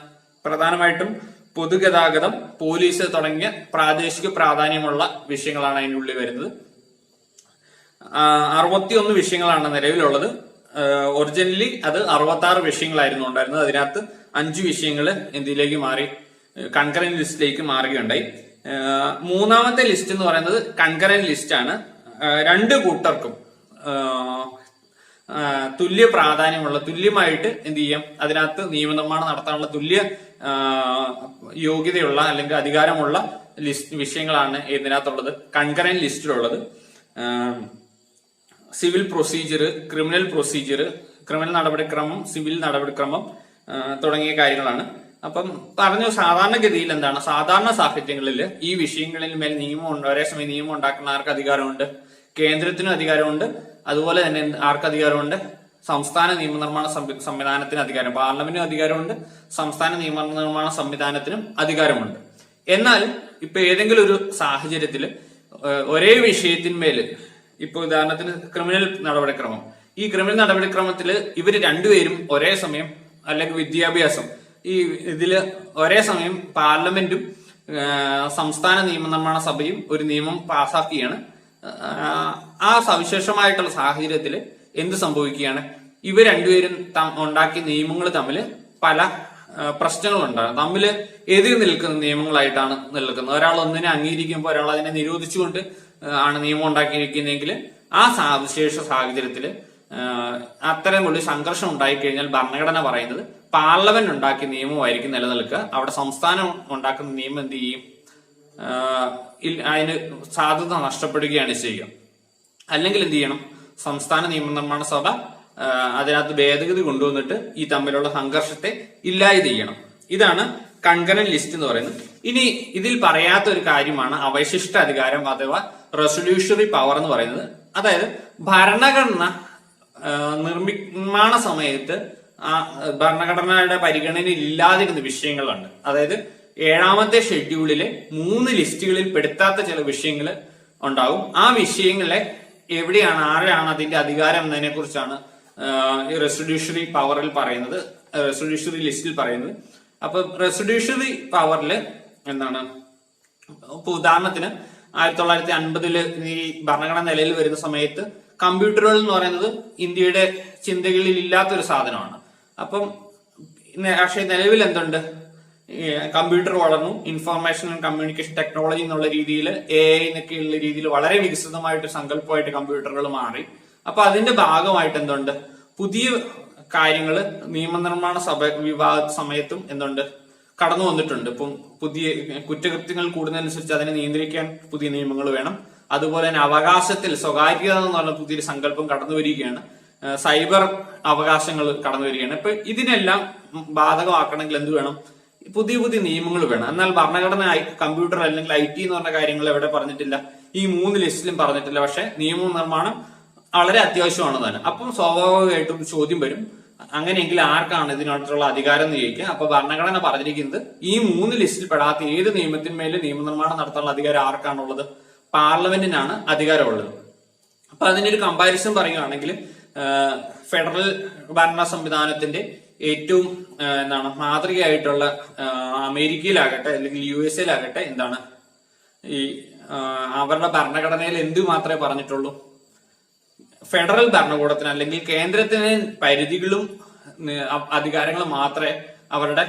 പ്രധാനമായിട്ടും പൊതുഗതാഗതം, പോലീസ് തുടങ്ങിയ പ്രാദേശിക പ്രാധാന്യമുള്ള വിഷയങ്ങളാണ് അതിൻ്റെ ഉള്ളിൽ വരുന്നത്. 61 വിഷയങ്ങളാണ് നിലവിലുള്ളത്. ഒറിജിനലി അത് 66 വിഷയങ്ങളായിരുന്നു ഉണ്ടായിരുന്നത്. അതിനകത്ത് 5 വിഷയങ്ങൾ എന്തിലേക്ക് മാറി, കൺകറന്റ് ലിസ്റ്റിലേക്ക് മാറുകയുണ്ടായി. മൂന്നാമത്തെ ലിസ്റ്റ് എന്ന് പറയുന്നത് കൺകറന്റ് ലിസ്റ്റ് ആണ്. 2 കൂട്ടർക്കും തുല്യ പ്രാധാന്യമുള്ള, തുല്യമായിട്ട് എന്ത് ചെയ്യാം, അതിനകത്ത് നിയമനിർമ്മാണം നടത്താനുള്ള തുല്യ യോഗ്യതയുള്ള അല്ലെങ്കിൽ അധികാരമുള്ള വിഷയങ്ങളാണ് ഇതിനകത്തുള്ളത്, കൺകറന്റ് ലിസ്റ്റിലുള്ളത്. Civil procedure, criminal procedure, criminal നടപടിക്രമം, സിവിൽ നടപടിക്രമം തുടങ്ങിയ കാര്യങ്ങളാണ്. അപ്പം പറഞ്ഞു, സാധാരണഗതിയിൽ എന്താണ്, സാധാരണ സാഹചര്യങ്ങളിൽ ഈ വിഷയങ്ങളിൽ മേൽ ഒരേ സമയം നിയമം ഉണ്ടാക്കുന്നവർക്ക് അധികാരമുണ്ട്, കേന്ദ്രത്തിനും അധികാരമുണ്ട്, അതുപോലെ തന്നെ ആർക്ക് അധികാരമുണ്ട്, സംസ്ഥാന നിയമനിർമ്മാണ സംവിധാനത്തിന് അധികാരം, പാർലമെന്റിനും അധികാരമുണ്ട്, സംസ്ഥാന നിയമനിർമ്മാണ സംവിധാനത്തിനും അധികാരമുണ്ട്. എന്നാൽ ഇപ്പൊ ഏതെങ്കിലും ഒരു സാഹചര്യത്തിൽ ഒരേ വിഷയത്തിന്മേൽ, ഇപ്പൊ ഉദാഹരണത്തിന് ക്രിമിനൽ നടപടിക്രമം, ഈ ക്രിമിനൽ നടപടിക്രമത്തിൽ ഇവര് രണ്ടുപേരും ഒരേ സമയം, അല്ലെങ്കിൽ വിദ്യാഭ്യാസം, ഈ ഇതില് ഒരേ സമയം പാർലമെന്റും സംസ്ഥാന നിയമനിർമ്മാണ സഭയും ഒരു നിയമം പാസാക്കുകയാണ്. ആ സവിശേഷമായിട്ടുള്ള സാഹചര്യത്തിൽ എന്ത് സംഭവിക്കുകയാണ്, ഇവർ രണ്ടുപേരും ഉണ്ടാക്കിയ നിയമങ്ങൾ തമ്മിൽ പല പ്രശ്നങ്ങളുണ്ടാകും. തമ്മിൽ എതിർ നിൽക്കുന്ന നിയമങ്ങളായിട്ടാണ് നിൽക്കുന്നത്. ഒരാൾ ഒന്നിനെ അംഗീകരിക്കുമ്പോൾ ഒരാൾ അതിനെ നിരോധിച്ചുകൊണ്ട് ആണ് നിയമം ഉണ്ടാക്കിയിരിക്കുന്നതെങ്കിൽ ആ വിശേഷ സാഹചര്യത്തിൽ അത്തരമുള്ള സംഘർഷം ഉണ്ടായിക്കഴിഞ്ഞാൽ ഭരണഘടന പറയുന്നത് പാർലമെന്റ് ഉണ്ടാക്കിയ നിയമമായിരിക്കും നിലനിൽക്കുക. അവിടെ സംസ്ഥാനം ഉണ്ടാക്കുന്ന നിയമം എന്ത് ചെയ്യും, അതിന് സാധുത നഷ്ടപ്പെടുകയാണ് ചെയ്യുക. അല്ലെങ്കിൽ എന്ത് ചെയ്യണം, സംസ്ഥാന നിയമനിർമ്മാണ സഭ അതിനകത്ത് ഭേദഗതി കൊണ്ടുവന്നിട്ട് ഈ തമ്മിലുള്ള സംഘർഷത്തെ ഇല്ലാതെ ചെയ്യണം. ഇതാണ് കൺകറന്റ് ലിസ്റ്റ് എന്ന് പറയുന്നത്. ഇനി ഇതിൽ പറയാത്ത ഒരു കാര്യമാണ് അവശിഷ്ട അധികാരം അഥവാ റെസൊല്യൂഷറി പവർ എന്ന് പറയുന്നത്. അതായത് ഭരണഘടന നിർമ്മാണ സമയത്ത് ഭരണഘടനയുടെ പരിഗണനയിൽ ഇല്ലാതിരുന്ന വിഷയങ്ങളുണ്ട്. അതായത് 7ാമത്തെ ഷെഡ്യൂളിലെ 3 ലിസ്റ്റുകളിൽ പെടുത്താത്ത ചില വിഷയങ്ങൾ ഉണ്ടാവും. ആ വിഷയങ്ങളെ എവിടെയാണ്, ആരാണ് അതിന്റെ അധികാരം എന്നതിനെ കുറിച്ചാണ് ഈ റെസൊല്യൂഷറി പവറിൽ പറയുന്നത്, റെസൊല്യൂഷറി ലിസ്റ്റിൽ പറയുന്നത്. അപ്പൊ റെസൊല്യൂഷറി പവറിൽ എന്താണ്, ഇപ്പൊ ഉദാഹരണത്തിന് 1950 ഈ ഭരണഘടന നിലയിൽ വരുന്ന സമയത്ത് കമ്പ്യൂട്ടറുകൾ എന്ന് പറയുന്നത് ഇന്ത്യയുടെ ചിന്തകളിൽ ഇല്ലാത്തൊരു സാധനമാണ്. അപ്പം പക്ഷേ നിലവിൽ എന്തുണ്ട്, കമ്പ്യൂട്ടർ വളർന്നു, ഇൻഫർമേഷൻ ആൻഡ് കമ്മ്യൂണിക്കേഷൻ ടെക്നോളജി എന്നുള്ള രീതിയിൽ AI എന്നൊക്കെയുള്ള രീതിയിൽ വളരെ വികസിതമായിട്ട് സങ്കല്പമായിട്ട് കമ്പ്യൂട്ടറുകൾ മാറി. അപ്പൊ അതിന്റെ ഭാഗമായിട്ട് എന്തുണ്ട്, പുതിയ കാര്യങ്ങൾ നിയമനിർമ്മാണ വിഭാഗ സമയത്തും എന്തുണ്ട് കടന്നു വന്നിട്ടുണ്ട്. ഇപ്പം പുതിയ കുറ്റകൃത്യങ്ങൾ കൂടുന്നതനുസരിച്ച് അതിനെ നിയന്ത്രിക്കാൻ പുതിയ നിയമങ്ങൾ വേണം. അതുപോലെ തന്നെ അവകാശത്തിൽ സ്വകാര്യത എന്ന് പറഞ്ഞ പുതിയൊരു സങ്കല്പം കടന്നു വരികയാണ്. സൈബർ അവകാശങ്ങൾ കടന്നു വരികയാണ്. ഇപ്പൊ ഇതിനെല്ലാം ബാധകമാക്കണമെങ്കിൽ എന്ത് വേണം, പുതിയ പുതിയ നിയമങ്ങൾ വേണം. എന്നാൽ ഭരണഘടന കമ്പ്യൂട്ടർ അല്ലെങ്കിൽ IT എന്ന് പറഞ്ഞ കാര്യങ്ങൾ എവിടെ പറഞ്ഞിട്ടില്ല, ഈ 3 ലിസ്റ്റിലും പറഞ്ഞിട്ടില്ല. പക്ഷെ നിയമനിർമ്മാണം വളരെ അത്യാവശ്യമാണ് തന്നെ. അപ്പം സ്വാഭാവികമായിട്ടും ചോദ്യം വരും, അങ്ങനെയെങ്കിൽ ആർക്കാണ് ഇതിനകത്തുള്ള അധികാരം എന്ന് ചോദിക്കുക. അപ്പൊ ഭരണഘടന പറഞ്ഞിരിക്കുന്നത് ഈ 3 ലിസ്റ്റിൽ പെടാത്ത ഏത് നിയമത്തിന്മേലും നിയമനിർമ്മാണം നടത്താനുള്ള അധികാരം ആർക്കാണുള്ളത്, പാർലമെന്റിനാണ് അധികാരമുള്ളത്. അപ്പൊ അതിനൊരു കമ്പാരിസൺ പറയുകയാണെങ്കിൽ ഫെഡറൽ ഭരണ സംവിധാനത്തിന്റെ ഏറ്റവും എന്താണ് മാതൃകയായിട്ടുള്ള അമേരിക്കയിലാകട്ടെ അല്ലെങ്കിൽ USA എന്താണ് ഈ അവരുടെ ഭരണഘടനയിൽ എന്തു മാത്രമേ പറഞ്ഞിട്ടുള്ളൂ, ഫെഡറൽ ഭരണകൂടത്തിന് അല്ലെങ്കിൽ കേന്ദ്രത്തിന് പരിധികളും അധികാരങ്ങളും മാത്രമേ അവരുടെ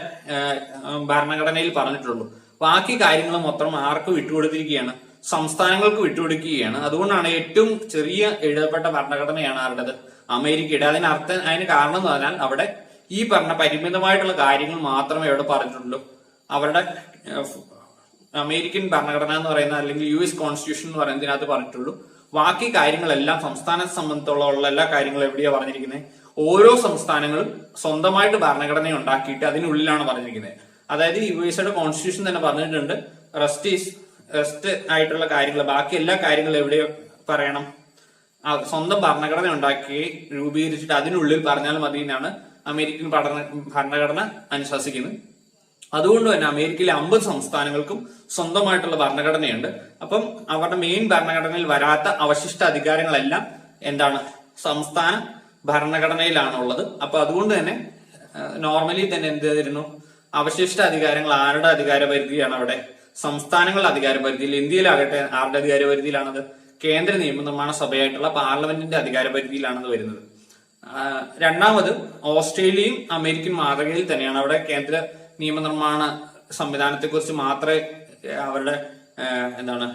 ഭരണഘടനയിൽ പറഞ്ഞിട്ടുള്ളൂ. ബാക്കി കാര്യങ്ങൾ മൊത്തം ആർക്ക് വിട്ടുകൊടുത്തിരിക്കുകയാണ്, സംസ്ഥാനങ്ങൾക്ക് വിട്ടുകൊടുക്കുകയാണ്. അതുകൊണ്ടാണ് ഏറ്റവും ചെറിയ എഴുതപ്പെട്ട ഭരണഘടനയാണ് ആരുടേത്, അമേരിക്കയുടെ. അതിന് കാരണം എന്ന് പറഞ്ഞാൽ അവിടെ ഈ പറഞ്ഞ പരിമിതമായിട്ടുള്ള കാര്യങ്ങൾ മാത്രമേ അവിടെ പറഞ്ഞിട്ടുള്ളൂ. അവരുടെ അമേരിക്കൻ ഭരണഘടന എന്ന് പറയുന്ന അല്ലെങ്കിൽ US കോൺസ്റ്റിറ്റ്യൂഷൻ എന്ന് പറയുന്നതിനകത്ത് പറഞ്ഞിട്ടുള്ളൂ. ബാക്കി കാര്യങ്ങളെല്ലാം സംസ്ഥാനത്തെ സംബന്ധിച്ചുള്ള എല്ലാ കാര്യങ്ങളും എവിടെയാ പറഞ്ഞിരിക്കുന്നത്, ഓരോ സംസ്ഥാനങ്ങളും സ്വന്തമായിട്ട് ഭരണഘടന ഉണ്ടാക്കിയിട്ട് അതിനുള്ളിലാണ് പറഞ്ഞിരിക്കുന്നത്. അതായത് USയുടെ കോൺസ്റ്റിറ്റ്യൂഷൻ തന്നെ പറഞ്ഞിട്ടുണ്ട്, റെസ്റ്റ് ആയിട്ടുള്ള കാര്യങ്ങൾ, ബാക്കി എല്ലാ കാര്യങ്ങളും എവിടെ പറയണം, സ്വന്തം ഭരണഘടന ഉണ്ടാക്കി രൂപീകരിച്ചിട്ട് അതിനുള്ളിൽ പറഞ്ഞാൽ മതി എന്നാണ് അമേരിക്കൻ ഭരണഘടന അനുശാസിക്കുന്നത്. അതുകൊണ്ട് തന്നെ അമേരിക്കയിലെ 50 സംസ്ഥാനങ്ങൾക്കും സ്വന്തമായിട്ടുള്ള ഭരണഘടനയുണ്ട്. അപ്പം അവരുടെ മെയിൻ ഭരണഘടനയിൽ വരാത്ത അവശിഷ്ട അധികാരങ്ങളെല്ലാം എന്താണ്, സംസ്ഥാന ഭരണഘടനയിലാണുള്ളത്. അപ്പൊ അതുകൊണ്ട് തന്നെ നോർമലി തന്നെ എന്ത് ചെയ്തിരുന്നു, അവശിഷ്ട അധികാരങ്ങൾ ആരുടെ അധികാര പരിധിയാണ്, അവിടെ സംസ്ഥാനങ്ങളുടെ അധികാര പരിധിയിൽ. ഇന്ത്യയിലാകട്ടെ ആരുടെ അധികാര പരിധിയിലാണത്, കേന്ദ്ര നിയമനിർമ്മാണ സഭയായിട്ടുള്ള പാർലമെന്റിന്റെ അധികാര പരിധിയിലാണത് വരുന്നത്. രണ്ടാമത് ഓസ്ട്രേലിയയും അമേരിക്കൻ മാതൃകയിൽ തന്നെയാണ്. അവിടെ കേന്ദ്ര നിയമനിർമ്മാണ സംവിധാനത്തെ കുറിച്ച് മാത്രമേ അവരുടെ എന്താണ്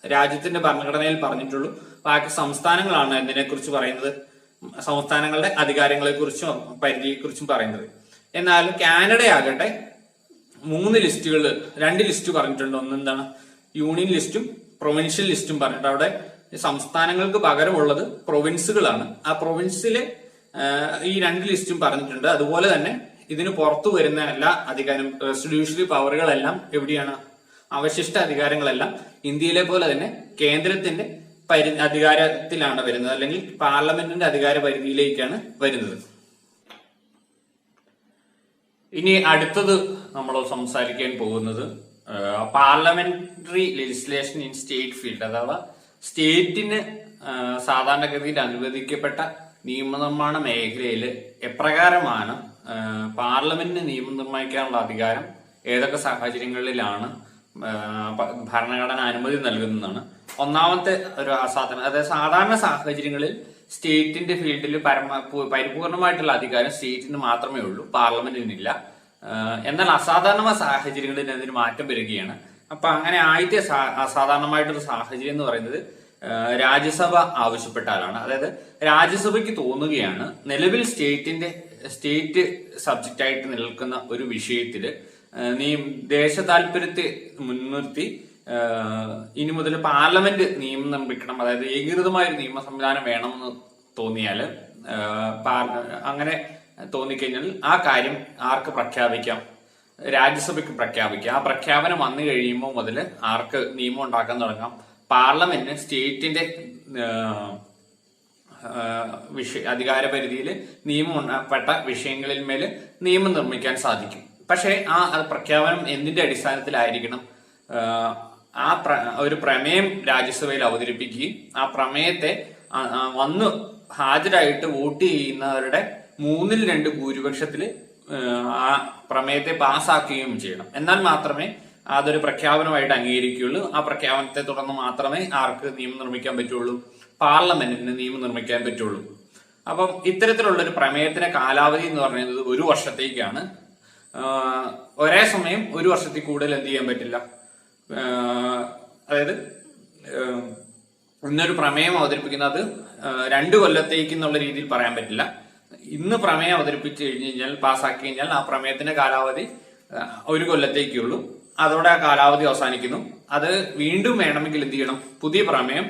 രാജ്യത്തിന്റെ ഭരണഘടനയിൽ പറഞ്ഞിട്ടുള്ളൂ. ബാക്കി സംസ്ഥാനങ്ങളാണ് ഇതിനെക്കുറിച്ച് പറയുന്നത്, സംസ്ഥാനങ്ങളുടെ അധികാരങ്ങളെ കുറിച്ചും പരിധിയെ കുറിച്ചും പറയുന്നത്. എന്നാൽ കാനഡയാകട്ടെ 3 ലിസ്റ്റുകൾ, 2 ലിസ്റ്റ് പറഞ്ഞിട്ടുണ്ട്. ഒന്നെന്താണ് യൂണിയൻ ലിസ്റ്റും പ്രൊവിൻഷ്യൽ ലിസ്റ്റും പറഞ്ഞിട്ട് അവിടെ സംസ്ഥാനങ്ങൾക്ക് പകരമുള്ളത് പ്രൊവിൻസുകളാണ്. ആ പ്രൊവിൻസിലെ ഈ 2 ലിസ്റ്റും പറഞ്ഞിട്ടുണ്ട്. അതുപോലെ തന്നെ ഇതിന് പുറത്തു വരുന്ന എല്ലാ അധികാരം, റെസൊല്യൂഷറി പവറുകളെല്ലാം എവിടെയാണ്, അവശിഷ്ട അധികാരങ്ങളെല്ലാം ഇന്ത്യയിലെ പോലെ തന്നെ കേന്ദ്രത്തിന്റെ അധികാരത്തിലാണ് വരുന്നത്, അല്ലെങ്കിൽ പാർലമെന്റിന്റെ അധികാര പരിധിയിലേക്കാണ് വരുന്നത്. ഇനി അടുത്തത് നമ്മൾ സംസാരിക്കാൻ പോകുന്നത് parliamentary legislation in state field, അഥവാ സ്റ്റേറ്റിന് സാധാരണഗതിയിൽ അനുവദിക്കപ്പെട്ട നിയമനിർമ്മാണ മേഖലയിൽ എപ്രകാരമാണ് പാർലമെന്റിന് നിയമം നിർമ്മിക്കാനുള്ള അധികാരം, ഏതൊക്കെ സാഹചര്യങ്ങളിലാണ് ഭരണഘടന അനുമതി നൽകുന്നതാണ്. ഒന്നാമത്തെ ഒരു അതായത് സാധാരണ സാഹചര്യങ്ങളിൽ സ്റ്റേറ്റിന്റെ ഫീൽഡിൽ പരിപൂർണമായിട്ടുള്ള അധികാരം സ്റ്റേറ്റിന് മാത്രമേ ഉള്ളൂ, പാർലമെന്റിനില്ല. എന്നാൽ അസാധാരണ സാഹചര്യങ്ങളിൽ അതിന് മാറ്റം വരികയാണ്. അപ്പൊ അങ്ങനെ ആദ്യത്തെ അസാധാരണമായിട്ടൊരു സാഹചര്യം എന്ന് പറയുന്നത് രാജ്യസഭ ആവശ്യപ്പെട്ടാലാണ്. അതായത് രാജ്യസഭയ്ക്ക് തോന്നുകയാണ് നിലവിൽ സ്റ്റേറ്റ് സബ്ജക്റ്റ് ആയിട്ട് നിൽക്കുന്ന ഒരു വിഷയത്തില് ദേശ താല്പര്യത്തെ മുൻനിർത്തി ഇനി മുതൽ പാർലമെന്റ് നിയമം നിർമ്മിക്കണം, അതായത് ഏകീകൃതമായ ഒരു നിയമ സംവിധാനം വേണമെന്ന് തോന്നിയാൽ, അങ്ങനെ തോന്നിക്കഴിഞ്ഞാൽ ആ കാര്യം ആർക്ക് പ്രഖ്യാപിക്കാം? രാജ്യസഭയ്ക്ക് പ്രഖ്യാപിക്കാം. ആ പ്രഖ്യാപനം വന്നു കഴിയുമ്പോൾ മുതൽ ആർക്ക് നിയമം ഉണ്ടാക്കാൻ തുടങ്ങാം? പാർലമെന്റിന് സ്റ്റേറ്റിന്റെ അധികാര പരിധിയിൽ നിയമപ്പെട്ട വിഷയങ്ങളിൽ മേൽ നിയമം നിർമ്മിക്കാൻ സാധിക്കും. പക്ഷേ ആ പ്രഖ്യാപനം എന്തിന്റെ അടിസ്ഥാനത്തിലായിരിക്കണം? ഒരു പ്രമേയം രാജ്യസഭയിൽ അവതരിപ്പിക്കുകയും ആ പ്രമേയത്തെ വന്ന് ഹാജരായിട്ട് വോട്ട് ചെയ്യുന്നവരുടെ 2/3 ഭൂരിപക്ഷത്തില് ആ പ്രമേയത്തെ പാസ്സാക്കുകയും ചെയ്യണം. എന്നാൽ മാത്രമേ അതൊരു പ്രഖ്യാപനമായിട്ട് അംഗീകരിക്കുകയുള്ളൂ. ആ പ്രഖ്യാപനത്തെ തുടർന്ന് മാത്രമേ ആർക്ക് നിയമം നിർമ്മിക്കാൻ പറ്റുള്ളൂ? പാർലമെന്റിന് നിയമം നിർമ്മിക്കാൻ പറ്റുള്ളൂ. അപ്പം ഇത്തരത്തിലുള്ള ഒരു പ്രമേയത്തിന്റെ കാലാവധി എന്ന് പറയുന്നത് 1 വർഷത്തേക്കാണ്. ഒരേ സമയം 1 വർഷത്തിൽ കൂടുതൽ എന്ത് ചെയ്യാൻ പറ്റില്ല. അതായത് ഇന്നൊരു പ്രമേയം അവതരിപ്പിക്കുന്നത് 2 കൊല്ലത്തേക്ക് എന്നുള്ള രീതിയിൽ പറയാൻ പറ്റില്ല. ഇന്ന് പ്രമേയം അവതരിപ്പിച്ചു കഴിഞ്ഞാൽ, പാസ്സാക്കി കഴിഞ്ഞാൽ ആ പ്രമേയത്തിന്റെ കാലാവധി 1 കൊല്ലത്തേക്കുള്ളൂ. അതോടെ ആ കാലാവധി അവസാനിക്കുന്നു. അത് വീണ്ടും വേണമെങ്കിൽ എന്ത് ചെയ്യണം? പുതിയ പ്രമേയം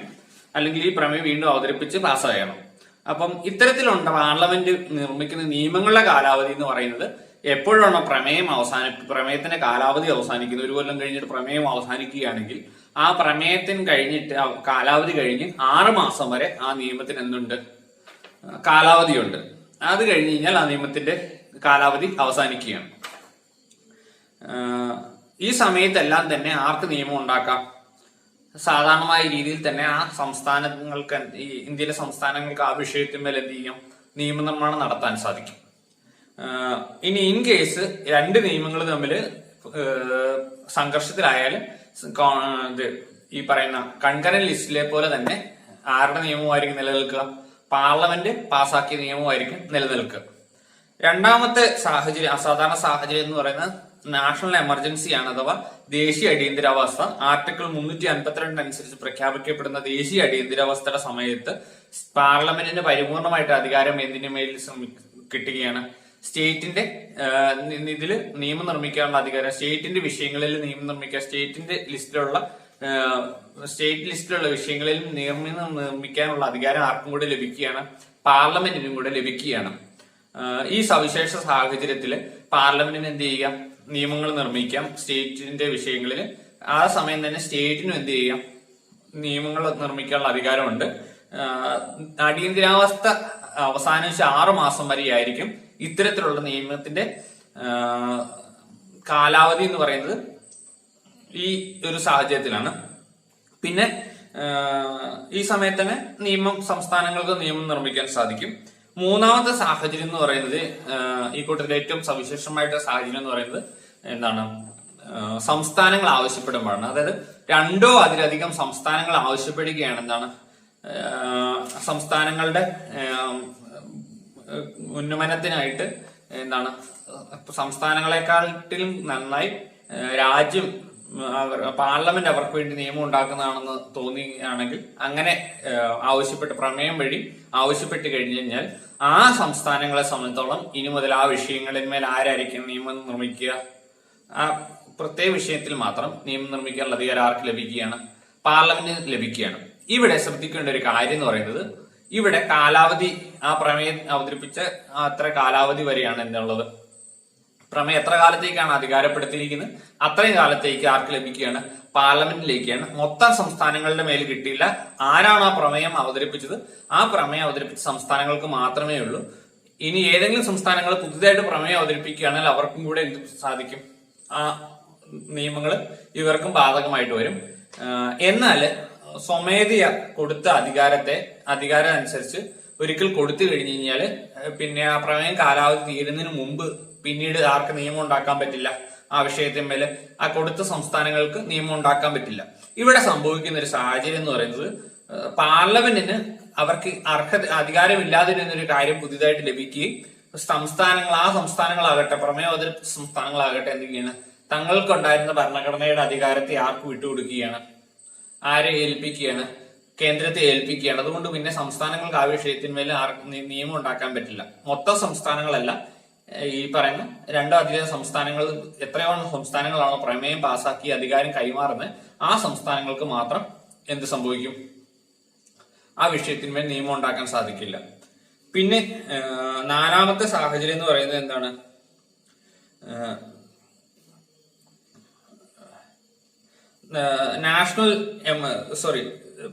അല്ലെങ്കിൽ ഈ പ്രമേയം വീണ്ടും അവതരിപ്പിച്ച് പാസ്സാകണം. അപ്പം ഇത്തരത്തിലുള്ള പാർലമെന്റ് നിർമ്മിക്കുന്ന നിയമങ്ങളുടെ കാലാവധി എന്ന് പറയുന്നത് എപ്പോഴാണോ പ്രമേയത്തിന്റെ കാലാവധി അവസാനിക്കുന്നത്, 1 കൊല്ലം കഴിഞ്ഞിട്ട് പ്രമേയം അവസാനിക്കുകയാണെങ്കിൽ ആ പ്രമേയത്തിന് കഴിഞ്ഞിട്ട് കാലാവധി കഴിഞ്ഞ് 6 മാസം വരെ ആ നിയമത്തിന് എന്തുണ്ട്? കാലാവധിയുണ്ട്. അത് കഴിഞ്ഞ് കഴിഞ്ഞാൽ ആ നിയമത്തിന്റെ കാലാവധി അവസാനിക്കുകയാണ്. ഈ സമയത്തെല്ലാം തന്നെ ആർക്ക് നിയമം ഉണ്ടാക്കാം? സാധാരണമായ രീതിയിൽ തന്നെ ആ സംസ്ഥാനങ്ങൾക്ക്, ഈ ഇന്ത്യയിലെ സംസ്ഥാനങ്ങൾക്ക് ആ വിഷയത്തിന്മേൽ എന്ത് ചെയ്യും? നിയമനിർമ്മാണം നടത്താൻ സാധിക്കും. ഇനി ഇൻ കേസ് 2 നിയമങ്ങൾ തമ്മിൽ സംഘർഷത്തിലായാൽ ഈ പറയുന്ന കൺകറന്റ് ലിസ്റ്റിലെ പോലെ തന്നെ ആരുടെ നിയമമായിരിക്കും നിലനിൽക്കുക? പാർലമെന്റ് പാസാക്കിയ നിയമമായിരിക്കും നിലനിൽക്കുക. രണ്ടാമത്തെ സാഹചര്യം, അസാധാരണ സാഹചര്യം എന്ന് പറയുന്നത് നാഷണൽ എമർജൻസിയാണ്, അഥവാ ദേശീയ അടിയന്തരാവസ്ഥ. ആർട്ടിക്കിൾ 352 അനുസരിച്ച് പ്രഖ്യാപിക്കപ്പെടുന്ന ദേശീയ അടിയന്തരാവസ്ഥയുടെ സമയത്ത് പാർലമെന്റിന് പരിപൂർണമായിട്ട് അധികാരം എന്തിനു മേൽ കിട്ടുകയാണ്? സ്റ്റേറ്റിന്റെ ഇതിൽ നിയമം നിർമ്മിക്കാനുള്ള അധികാരം, സ്റ്റേറ്റിന്റെ വിഷയങ്ങളിൽ നിയമം നിർമ്മിക്കുക, സ്റ്റേറ്റ് ലിസ്റ്റിലുള്ള വിഷയങ്ങളിൽ നിയമം നിർമ്മിക്കാനുള്ള അധികാരം ആർക്കും കൂടെ ലഭിക്കുകയാണ്? പാർലമെന്റിനും കൂടെ ലഭിക്കുകയാണ്. ഈ സവിശേഷ സാഹചര്യത്തില് പാർലമെന്റിന് എന്ത് ചെയ്യാം? നിയമങ്ങൾ നിർമ്മിക്കാം സ്റ്റേറ്റിന്റെ വിഷയങ്ങളിൽ. ആ സമയം തന്നെ സ്റ്റേറ്റിനും എന്ത് ചെയ്യാം? നിയമങ്ങൾ നിർമ്മിക്കാനുള്ള അധികാരമുണ്ട്. അടിയന്തരാവസ്ഥ അവസാനിച്ച 6 മാസം വരെയായിരിക്കും ഇത്തരത്തിലുള്ള നിയമത്തിന്റെ കാലാവധി എന്ന് പറയുന്നത്. ഈ ഒരു സാഹചര്യത്തിലാണ്. പിന്നെ ഈ സമയത്ത് തന്നെ സംസ്ഥാനങ്ങൾക്ക് നിയമം നിർമ്മിക്കാൻ സാധിക്കും. മൂന്നാമത്തെ സാഹചര്യം എന്ന് പറയുന്നത്, ഈ കൂട്ടത്തിലെ ഏറ്റവും സവിശേഷമായിട്ട് സാഹചര്യം എന്ന് പറയുന്നത് എന്താണ്? സംസ്ഥാനങ്ങൾ ആവശ്യപ്പെടുമ്പോഴാണ്. അതായത് 2 അതിലധികം സംസ്ഥാനങ്ങൾ ആവശ്യപ്പെടുകയാണ്. എന്താണ്? സംസ്ഥാനങ്ങളുടെ ഉന്നമനത്തിനായിട്ട് എന്താണ്? സംസ്ഥാനങ്ങളെക്കാട്ടിലും നന്നായി രാജ്യം, പാർലമെന്റ് അവർക്ക് വേണ്ടി നിയമം ഉണ്ടാക്കുന്നതാണെന്ന് തോന്നുകയാണെങ്കിൽ അങ്ങനെ പ്രമേയം വഴി ആവശ്യപ്പെട്ട് കഴിഞ്ഞു കഴിഞ്ഞാൽ ആ സംസ്ഥാനങ്ങളെ സംബന്ധിച്ചോളം ഇനി മുതൽ ആ വിഷയങ്ങളിന്മേൽ ആരായിരിക്കും നിയമം നിർമ്മിക്കുക? ആ പ്രത്യേക വിഷയത്തിൽ മാത്രം നിയമം നിർമ്മിക്കാനുള്ള അധികാരം ആർക്ക് ലഭിക്കുകയാണ്? പാർലമെന്റിന് ലഭിക്കുകയാണ്. ഇവിടെ ശ്രദ്ധിക്കേണ്ട ഒരു കാര്യം എന്ന് പറയുന്നത്, ഇവിടെ കാലാവധി, ആ പ്രമേയം അവതരിപ്പിച്ച അത്ര കാലാവധി വരെയാണ് എന്നുള്ളത്. പ്രമേയം എത്ര കാലത്തേക്കാണ് അധികാരപ്പെടുത്തിയിരിക്കുന്നത് അത്രയും കാലത്തേക്ക് ആർക്ക് ലഭിക്കുകയാണ്? പാർലമെന്റിലേക്കാണ്. മൊത്തം സംസ്ഥാനങ്ങളുടെ മേൽ കിട്ടിയില്ല. ആരാണ് ആ പ്രമേയം അവതരിപ്പിച്ചത്? ആ പ്രമേയം അവതരിപ്പിച്ച സംസ്ഥാനങ്ങൾക്ക് മാത്രമേ ഉള്ളൂ. ഇനി ഏതെങ്കിലും സംസ്ഥാനങ്ങൾ പുതുതായിട്ട് പ്രമേയം അവതരിപ്പിക്കുകയാണെങ്കിൽ അവർക്കും കൂടെ എന്ത് സാധിക്കും? ആ നിയമങ്ങൾ ഇവർക്കും ബാധകമായിട്ട് വരും. എന്നാൽ സ്വമേധയ കൊടുത്ത അധികാരം അനുസരിച്ച് ഒരിക്കൽ കൊടുത്തു കഴിഞ്ഞു കഴിഞ്ഞാല് പിന്നെ ആ പ്രമേയം കാലാവധി തീരുന്നതിന് മുമ്പ് പിന്നീട് ആർക്ക് നിയമം ഉണ്ടാക്കാൻ പറ്റില്ല? ആ വിഷയത്തിന്മേൽ ആ കൊടുത്ത സംസ്ഥാനങ്ങൾക്ക് നിയമം ഉണ്ടാക്കാൻ പറ്റില്ല. ഇവിടെ സംഭവിക്കുന്ന ഒരു സാഹചര്യം എന്ന് പറയുന്നത്, പാർലമെന്റിന് അവർക്ക് അധികാരമില്ലാതിരുന്നൊരു കാര്യം പുതിയതായിട്ട് ലഭിക്കുകയും സംസ്ഥാനങ്ങളാകട്ടെ, പ്രമേയം അവതരിപ്പിച്ച സംസ്ഥാനങ്ങളാകട്ടെ എന്ത് ചെയ്യാണ്? തങ്ങൾക്കുണ്ടായിരുന്ന ഭരണഘടനയുടെ അധികാരത്തെ ആർക്ക് വിട്ടുകൊടുക്കുകയാണ്? ആരെ ഏൽപ്പിക്കുകയാണ്? കേന്ദ്രത്തെ ഏൽപ്പിക്കുകയാണ്. അതുകൊണ്ട് പിന്നെ സംസ്ഥാനങ്ങൾക്ക് ആ വിഷയത്തിന്മേൽ നിയമം ഉണ്ടാക്കാൻ പറ്റില്ല. മൊത്തം സംസ്ഥാനങ്ങളല്ല, ഈ പറയുന്ന രണ്ടോ അധികം സംസ്ഥാനങ്ങൾ, എത്രയോ സംസ്ഥാനങ്ങളാണോ പ്രമേയം പാസാക്കി അധികാരം കൈമാറുന്നത്, ആ സംസ്ഥാനങ്ങൾക്ക് മാത്രം എന്ത് സംഭവിക്കും, ആ വിഷയത്തിന്മേൽ നിയമം ഉണ്ടാക്കാൻ സാധിക്കില്ല. പിന്നെ നാലാമത്തെ സാഹചര്യം എന്ന് പറയുന്നത് എന്താണ്,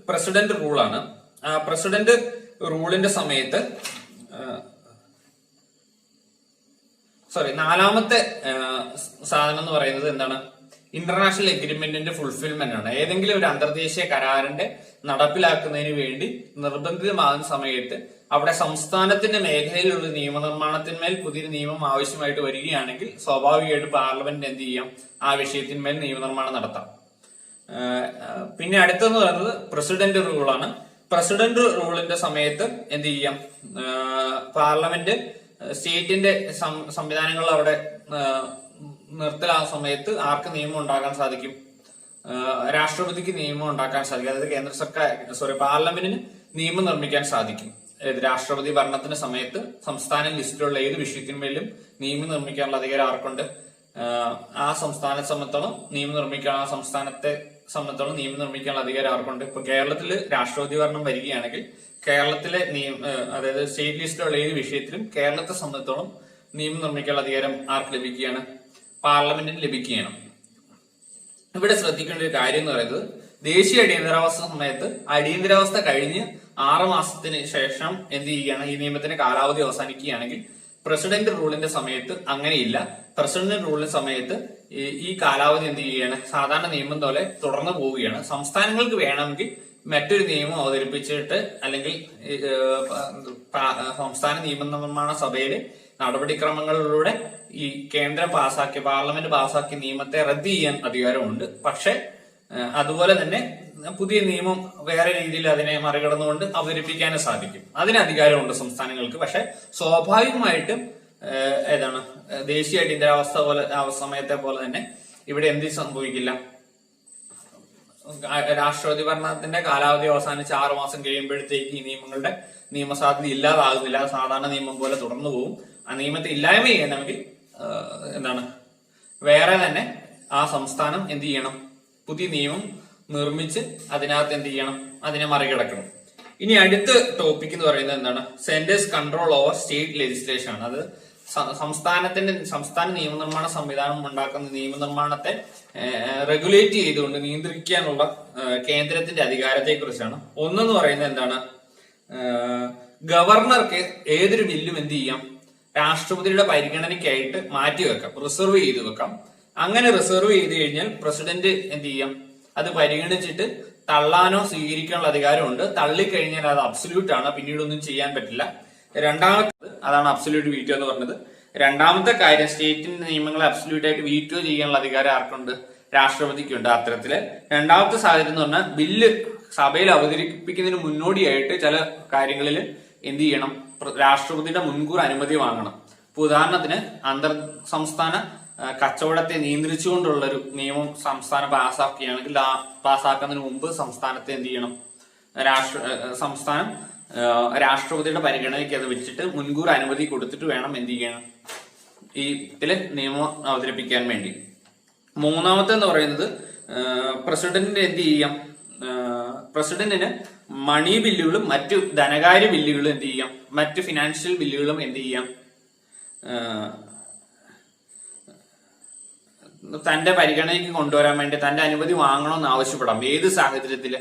പ്രസിഡന്റ് റൂളാണ്. പ്രസിഡന്റ് റൂളിന്റെ സമയത്ത് നാലാമത്തെ സാധനം എന്ന് പറയുന്നത് എന്താണ്, ഇന്റർനാഷണൽ എഗ്രിമെന്റിന്റെ ഫുൾഫിൽമെന്റ് ആണ്. ഏതെങ്കിലും ഒരു അന്തർദേശീയ കരാറിന്റെ നടപ്പിലാക്കുന്നതിന് വേണ്ടി നിർബന്ധിതമാകുന്ന സമയത്ത് അവിടെ സംസ്ഥാനത്തിന്റെ മേഖലയിലുള്ള നിയമനിർമ്മാണത്തിന്മേൽ പുതിയൊരു നിയമം ആവശ്യമായിട്ട് വരികയാണെങ്കിൽ സ്വാഭാവികമായിട്ട് പാർലമെന്റ് എന്ത് ചെയ്യാം, ആ വിഷയത്തിന്മേൽ നിയമനിർമ്മാണം നടത്താം. പിന്നെ അടുത്തെന്ന് പറയുന്നത് പ്രസിഡന്റ് റൂളാണ്. പ്രസിഡന്റ് റൂളിന്റെ സമയത്ത് എന്ത് ചെയ്യാം, പാർലമെന്റ് സ്റ്റേറ്റിന്റെ സംവിധാനങ്ങൾ അവിടെ നിർത്തലാകുന്ന സമയത്ത് ആർക്ക് നിയമം ഉണ്ടാക്കാൻ സാധിക്കും, രാഷ്ട്രപതിക്ക് നിയമം ഉണ്ടാക്കാൻ സാധിക്കും. അതായത് പാർലമെന്റിന് നിയമം നിർമ്മിക്കാൻ സാധിക്കും. രാഷ്ട്രപതി ഭരണത്തിന്റെ സമയത്ത് സംസ്ഥാന ലിസ്റ്റിലുള്ള ഏത് വിഷയത്തിന്മേലും നിയമം നിർമ്മിക്കാനുള്ള അധികാരം ആർക്കുണ്ട്, ആ സംസ്ഥാനത്തെ സംബന്ധിച്ചോളം നിയമം നിർമ്മിക്കാൻ, ആ സംസ്ഥാനത്തെ സംബന്ധിച്ചോളം നിയമം നിർമ്മിക്കാനുള്ള അധികാരം ആർക്കുണ്ട്. ഇപ്പൊ കേരളത്തില് രാഷ്ട്രപതി ഭരണം വരികയാണെങ്കിൽ കേരളത്തിലെ അതായത് സ്റ്റേറ്റ് ലിസ്റ്റിലുള്ള ഏത് വിഷയത്തിലും കേരളത്തെ സംബന്ധിച്ചോളം നിയമം നിർമ്മിക്കാനുള്ള അധികാരം ആർക്ക് ലഭിക്കുകയാണ്, പാർലമെന്റിന് ലഭിക്കുകയാണ്. ഇവിടെ ശ്രദ്ധിക്കേണ്ട ഒരു കാര്യം എന്ന് പറയുന്നത്, ദേശീയ അടിയന്തരാവസ്ഥ സമയത്ത് അടിയന്തരാവസ്ഥ കഴിഞ്ഞ് 6 മാസത്തിന് ശേഷം എന്ത് ചെയ്യുകയാണ്, ഈ നിയമത്തിന്റെ കാലാവധി അവസാനിക്കുകയാണെങ്കിൽ പ്രസിഡന്റ് റൂളിന്റെ സമയത്ത് അങ്ങനെയില്ല. പ്രസിഡന്റ് റൂളിന്റെ സമയത്ത് ഈ കാലാവധി എന്ത് ചെയ്യുകയാണ്, സാധാരണ നിയമം പോലെ തുടർന്നു പോവുകയാണ്. സംസ്ഥാനങ്ങൾക്ക് വേണമെങ്കിൽ മറ്റൊരു നിയമം അവതരിപ്പിച്ചിട്ട് അല്ലെങ്കിൽ സംസ്ഥാന നിയമനിർമ്മാണ സഭയിലെ നടപടിക്രമങ്ങളിലൂടെ ഈ കേന്ദ്രം പാസാക്കിയ, പാർലമെന്റ് പാസാക്കിയ നിയമത്തെ റദ്ദ് ചെയ്യാൻ അധികാരമുണ്ട്. പക്ഷെ അതുപോലെ തന്നെ പുതിയ നിയമം വേറെ രീതിയിൽ അതിനെ മറികടന്നുകൊണ്ട് അവതരിപ്പിക്കാനും സാധിക്കും. അതിന് അധികാരമുണ്ട് സംസ്ഥാനങ്ങൾക്ക്. പക്ഷെ സ്വാഭാവികമായിട്ടും ഏതാണ്, ദേശീയ അടിയന്തരാവസ്ഥ പോലെ സമയത്തെ പോലെ തന്നെ ഇവിടെ എന്ത് സംഭവിക്കില്ല, രാഷ്ട്രപതി ഭരണത്തിന്റെ കാലാവധി അവസാനിച്ച് 6 മാസം കഴിയുമ്പോഴത്തേക്ക് ഈ നിയമങ്ങളുടെ നിയമസാധ്യത ഇല്ലാതാകുന്നില്ല. സാധാരണ നിയമം പോലെ തുടർന്നു പോകും. ആ നിയമത്തെ ഇല്ലായ്മ ചെയ്യണമെങ്കിൽ എന്താണ്, വേറെ തന്നെ ആ സംസ്ഥാനം എന്ത് ചെയ്യണം, പുതിയ നിയമം നിർമ്മിച്ച് അതിനകത്ത് എന്ത് ചെയ്യണം, അതിനെ മറികടക്കണം. ഇനി അടുത്ത ടോപ്പിക് എന്ന് പറയുന്നത് എന്താണ്, centres control over state legislation ആണ്. അത് സംസ്ഥാന നിയമനിർമ്മാണ സംവിധാനം ഉണ്ടാക്കുന്ന നിയമനിർമ്മാണത്തെ റെഗുലേറ്റ് ചെയ്തുകൊണ്ട് നിയന്ത്രിക്കാനുള്ള കേന്ദ്രത്തിന്റെ അധികാരത്തെ കുറിച്ചാണ്. ഒന്നെന്ന് പറയുന്നത് എന്താണ്, ഗവർണർക്ക് ഏതൊരു ബില്ലും എന്ത് ചെയ്യാം, രാഷ്ട്രപതിയുടെ പരിഗണനയ്ക്കായിട്ട് മാറ്റിവെക്കാം, റിസർവ് ചെയ്ത് വെക്കാം. അങ്ങനെ റിസർവ് ചെയ്ത് കഴിഞ്ഞാൽ പ്രസിഡന്റ് എന്ത് ചെയ്യാം, അത് പരിഗണിച്ചിട്ട് തള്ളാനോ സ്വീകരിക്കാനുള്ള അധികാരമുണ്ട്. തള്ളിക്കഴിഞ്ഞാൽ അത് അബ്സല്യൂട്ട് ആണ്, പിന്നീട് ഒന്നും ചെയ്യാൻ പറ്റില്ല. രണ്ടാമത്തെ, അതാണ് അബ്സല്യൂട്ട് വീറ്റോ എന്ന് പറഞ്ഞത്. രണ്ടാമത്തെ കാര്യം, സ്റ്റേറ്റിന്റെ നിയമങ്ങളെ അബ്സല്യൂട്ട് ആയിട്ട് വീറ്റോ ചെയ്യാനുള്ള അധികാരം ആർക്കുണ്ട്, രാഷ്ട്രപതിക്കുണ്ട്. അത്തരത്തില് രണ്ടാമത്തെ സാഹചര്യം എന്ന് പറഞ്ഞാൽ ബില്ല് സഭയിൽ അവതരിപ്പിക്കുന്നതിന് മുന്നോടിയായിട്ട് ചില കാര്യങ്ങളിൽ എന്ത് ചെയ്യണം, രാഷ്ട്രപതിയുടെ മുൻകൂർ അനുമതി വാങ്ങണം. ഇപ്പൊ ഉദാഹരണത്തിന് അന്തർ സംസ്ഥാന കച്ചവടത്തെ നിയന്ത്രിച്ചുകൊണ്ടുള്ള ഒരു നിയമം സംസ്ഥാനം പാസ്സാക്കുകയാണെങ്കിൽ ആ പാസ്സാക്കുന്നതിന് മുമ്പ് സംസ്ഥാനത്തെ എന്ത് ചെയ്യണം, സംസ്ഥാനം രാഷ്ട്രപതിയുടെ പരിഗണനയ്ക്ക് അത് വെച്ചിട്ട് മുൻകൂർ അനുമതി കൊടുത്തിട്ട് വേണം എന്ത് ചെയ്യണം, ഈ ഇതില് നിയമം അവതരിപ്പിക്കാൻ വേണ്ടി. മൂന്നാമത്തെ എന്ന് പറയുന്നത്, പ്രസിഡന്റിന് എന്ത് ചെയ്യാം, പ്രസിഡന്റിന് മണി ബില്ലുകളും മറ്റു ധനകാര്യ ബില്ലുകളും എന്ത് ചെയ്യാം, മറ്റു ഫിനാൻഷ്യൽ ബില്ലുകളും എന്ത് ചെയ്യാം, തന്റെ പരിഗണനയ്ക്ക് കൊണ്ടുവരാൻ വേണ്ടി തന്റെ അനുമതി വാങ്ങണമെന്ന് ആവശ്യപ്പെടാം. ഏത് സാഹചര്യത്തില്,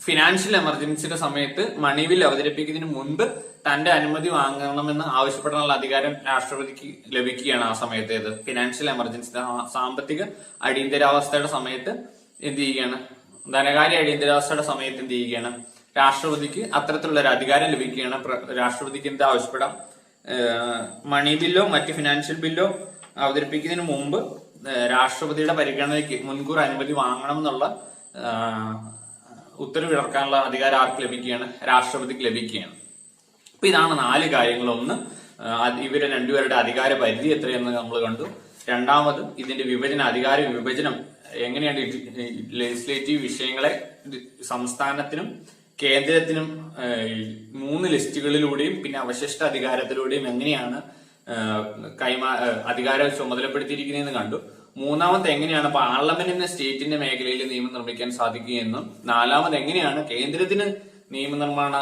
ഫിനാൻഷ്യൽ എമർജൻസിയുടെ സമയത്ത് മണി ബിൽ അവതരിപ്പിക്കുന്നതിന് മുൻപ് തന്റെ അനുമതി വാങ്ങണമെന്ന് ആവശ്യപ്പെടാനുള്ള അധികാരം രാഷ്ട്രപതിക്ക് ലഭിക്കുകയാണ്. ആ സമയത്ത് ഫിനാൻഷ്യൽ എമർജൻസി, സാമ്പത്തിക അടിയന്തരാവസ്ഥയുടെ സമയത്ത് എന്ത് ചെയ്യുകയാണ്, ധനകാര്യ അടിയന്തരാവസ്ഥയുടെ സമയത്ത് എന്ത് ചെയ്യുകയാണ്, രാഷ്ട്രപതിക്ക് അത്തരത്തിലുള്ള ഒരു അധികാരം ലഭിക്കുകയാണ്. രാഷ്ട്രപതിക്ക് എന്ത് ആവശ്യപ്പെടാം, മണി ബില്ലോ മറ്റ് ഫിനാൻഷ്യൽ ബില്ലോ അവതരിപ്പിക്കുന്നതിന് മുമ്പ് രാഷ്ട്രപതിയുടെ പരിഗണനയ്ക്ക് മുൻകൂർ അനുമതി വാങ്ങണം എന്നുള്ള ഉത്തരവിറക്കാനുള്ള അധികാരം ആർക്ക് ലഭിക്കുകയാണ്, രാഷ്ട്രപതിക്ക് ലഭിക്കുകയാണ്. അപ്പൊ ഇതാണ് 4 കാര്യങ്ങൾ. ഒന്ന്, ഇവരെ രണ്ടുപേരുടെ അധികാര പരിധി എത്രയെന്ന് നമ്മൾ കണ്ടു. രണ്ടാമത്, ഇതിന്റെ അധികാര വിഭജനം എങ്ങനെയാണ് ലെജിസ്ലേറ്റീവ് വിഷയങ്ങളെ സംസ്ഥാനത്തിനും കേന്ദ്രത്തിനും 3 ലിസ്റ്റുകളിലൂടെയും പിന്നെ അവശിഷ്ട അധികാരത്തിലൂടെയും എങ്ങനെയാണ് അധികാരം ചുമതലപ്പെടുത്തിയിരിക്കുന്നതെന്ന് കണ്ടു. മൂന്നാമത് എങ്ങനെയാണ് പാർലമെന്റിന് സ്റ്റേറ്റിന്റെ മേഖലയിൽ നിയമം നിർമ്മിക്കാൻ സാധിക്കുകയെന്നും, നാലാമത് എങ്ങനെയാണ് കേന്ദ്രത്തിന് നിയമനിർമ്മാണ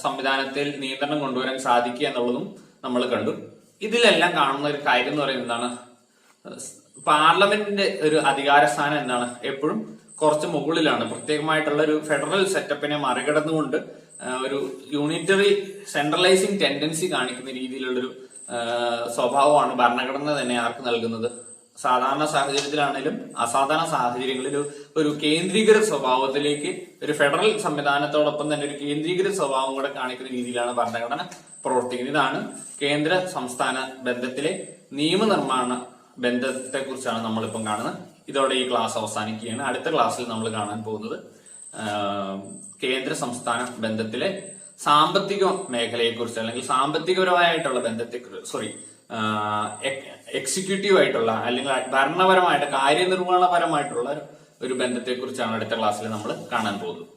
സംവിധാനത്തിൽ നിയന്ത്രണം കൊണ്ടുവരാൻ സാധിക്കുക എന്നുള്ളതും നമ്മൾ കണ്ടു. ഇതിലെല്ലാം കാണുന്ന ഒരു കാര്യം എന്ന് പറയുന്നത് എന്താണ്? പാർലമെന്റിന്റെ ഒരു അധികാര സ്ഥാനം എന്താണ്? എപ്പോഴും കുറച്ച് മുകളിലാണ്. പ്രത്യേകമായിട്ടുള്ള ഒരു ഫെഡറൽ സെറ്റപ്പിനെ മറികടന്നുകൊണ്ട് ഒരു യൂണിറ്ററി സെൻട്രലൈസിങ് ടെൻഡൻസി കാണിക്കുന്ന രീതിയിലുള്ളൊരു സ്വഭാവമാണ് ഭരണഘടന തന്നെ ആർക്ക് നൽകുന്നത്? സാധാരണ സാഹചര്യത്തിലാണെങ്കിലും അസാധാരണ സാഹചര്യങ്ങളിലും ഒരു കേന്ദ്രീകൃത സ്വഭാവത്തിലേക്ക്, ഒരു ഫെഡറൽ സംവിധാനത്തോടൊപ്പം തന്നെ ഒരു കേന്ദ്രീകൃത സ്വഭാവം കൂടെ കാണിക്കുന്ന രീതിയിലാണ് ഭരണഘടന പ്രവർത്തിക്കുന്നത്. ഇതാണ് കേന്ദ്ര സംസ്ഥാന ബന്ധത്തിലെ നിയമനിർമ്മാണ ബന്ധത്തെ കുറിച്ചാണ് നമ്മളിപ്പം കാണുന്നത്. ഇതോടെ ഈ ക്ലാസ് അവസാനിക്കുകയാണ്. അടുത്ത ക്ലാസ്സിൽ നമ്മൾ കാണാൻ പോകുന്നത് കേന്ദ്ര സംസ്ഥാന ബന്ധത്തിലെ സാമ്പത്തിക മേഖലയെക്കുറിച്ച്, അല്ലെങ്കിൽ സാമ്പത്തികപരമായിട്ടുള്ള എക്സിക്യൂട്ടീവ് ആയിട്ടുള്ള അല്ലെങ്കിൽ ഭരണപരമായിട്ട് കാര്യനിർവഹണപരമായിട്ടുള്ള ഒരു ബന്ധത്തെക്കുറിച്ചാണ് അടുത്ത ക്ലാസ്സിൽ നമ്മൾ കാണാൻ പോകുന്നത്.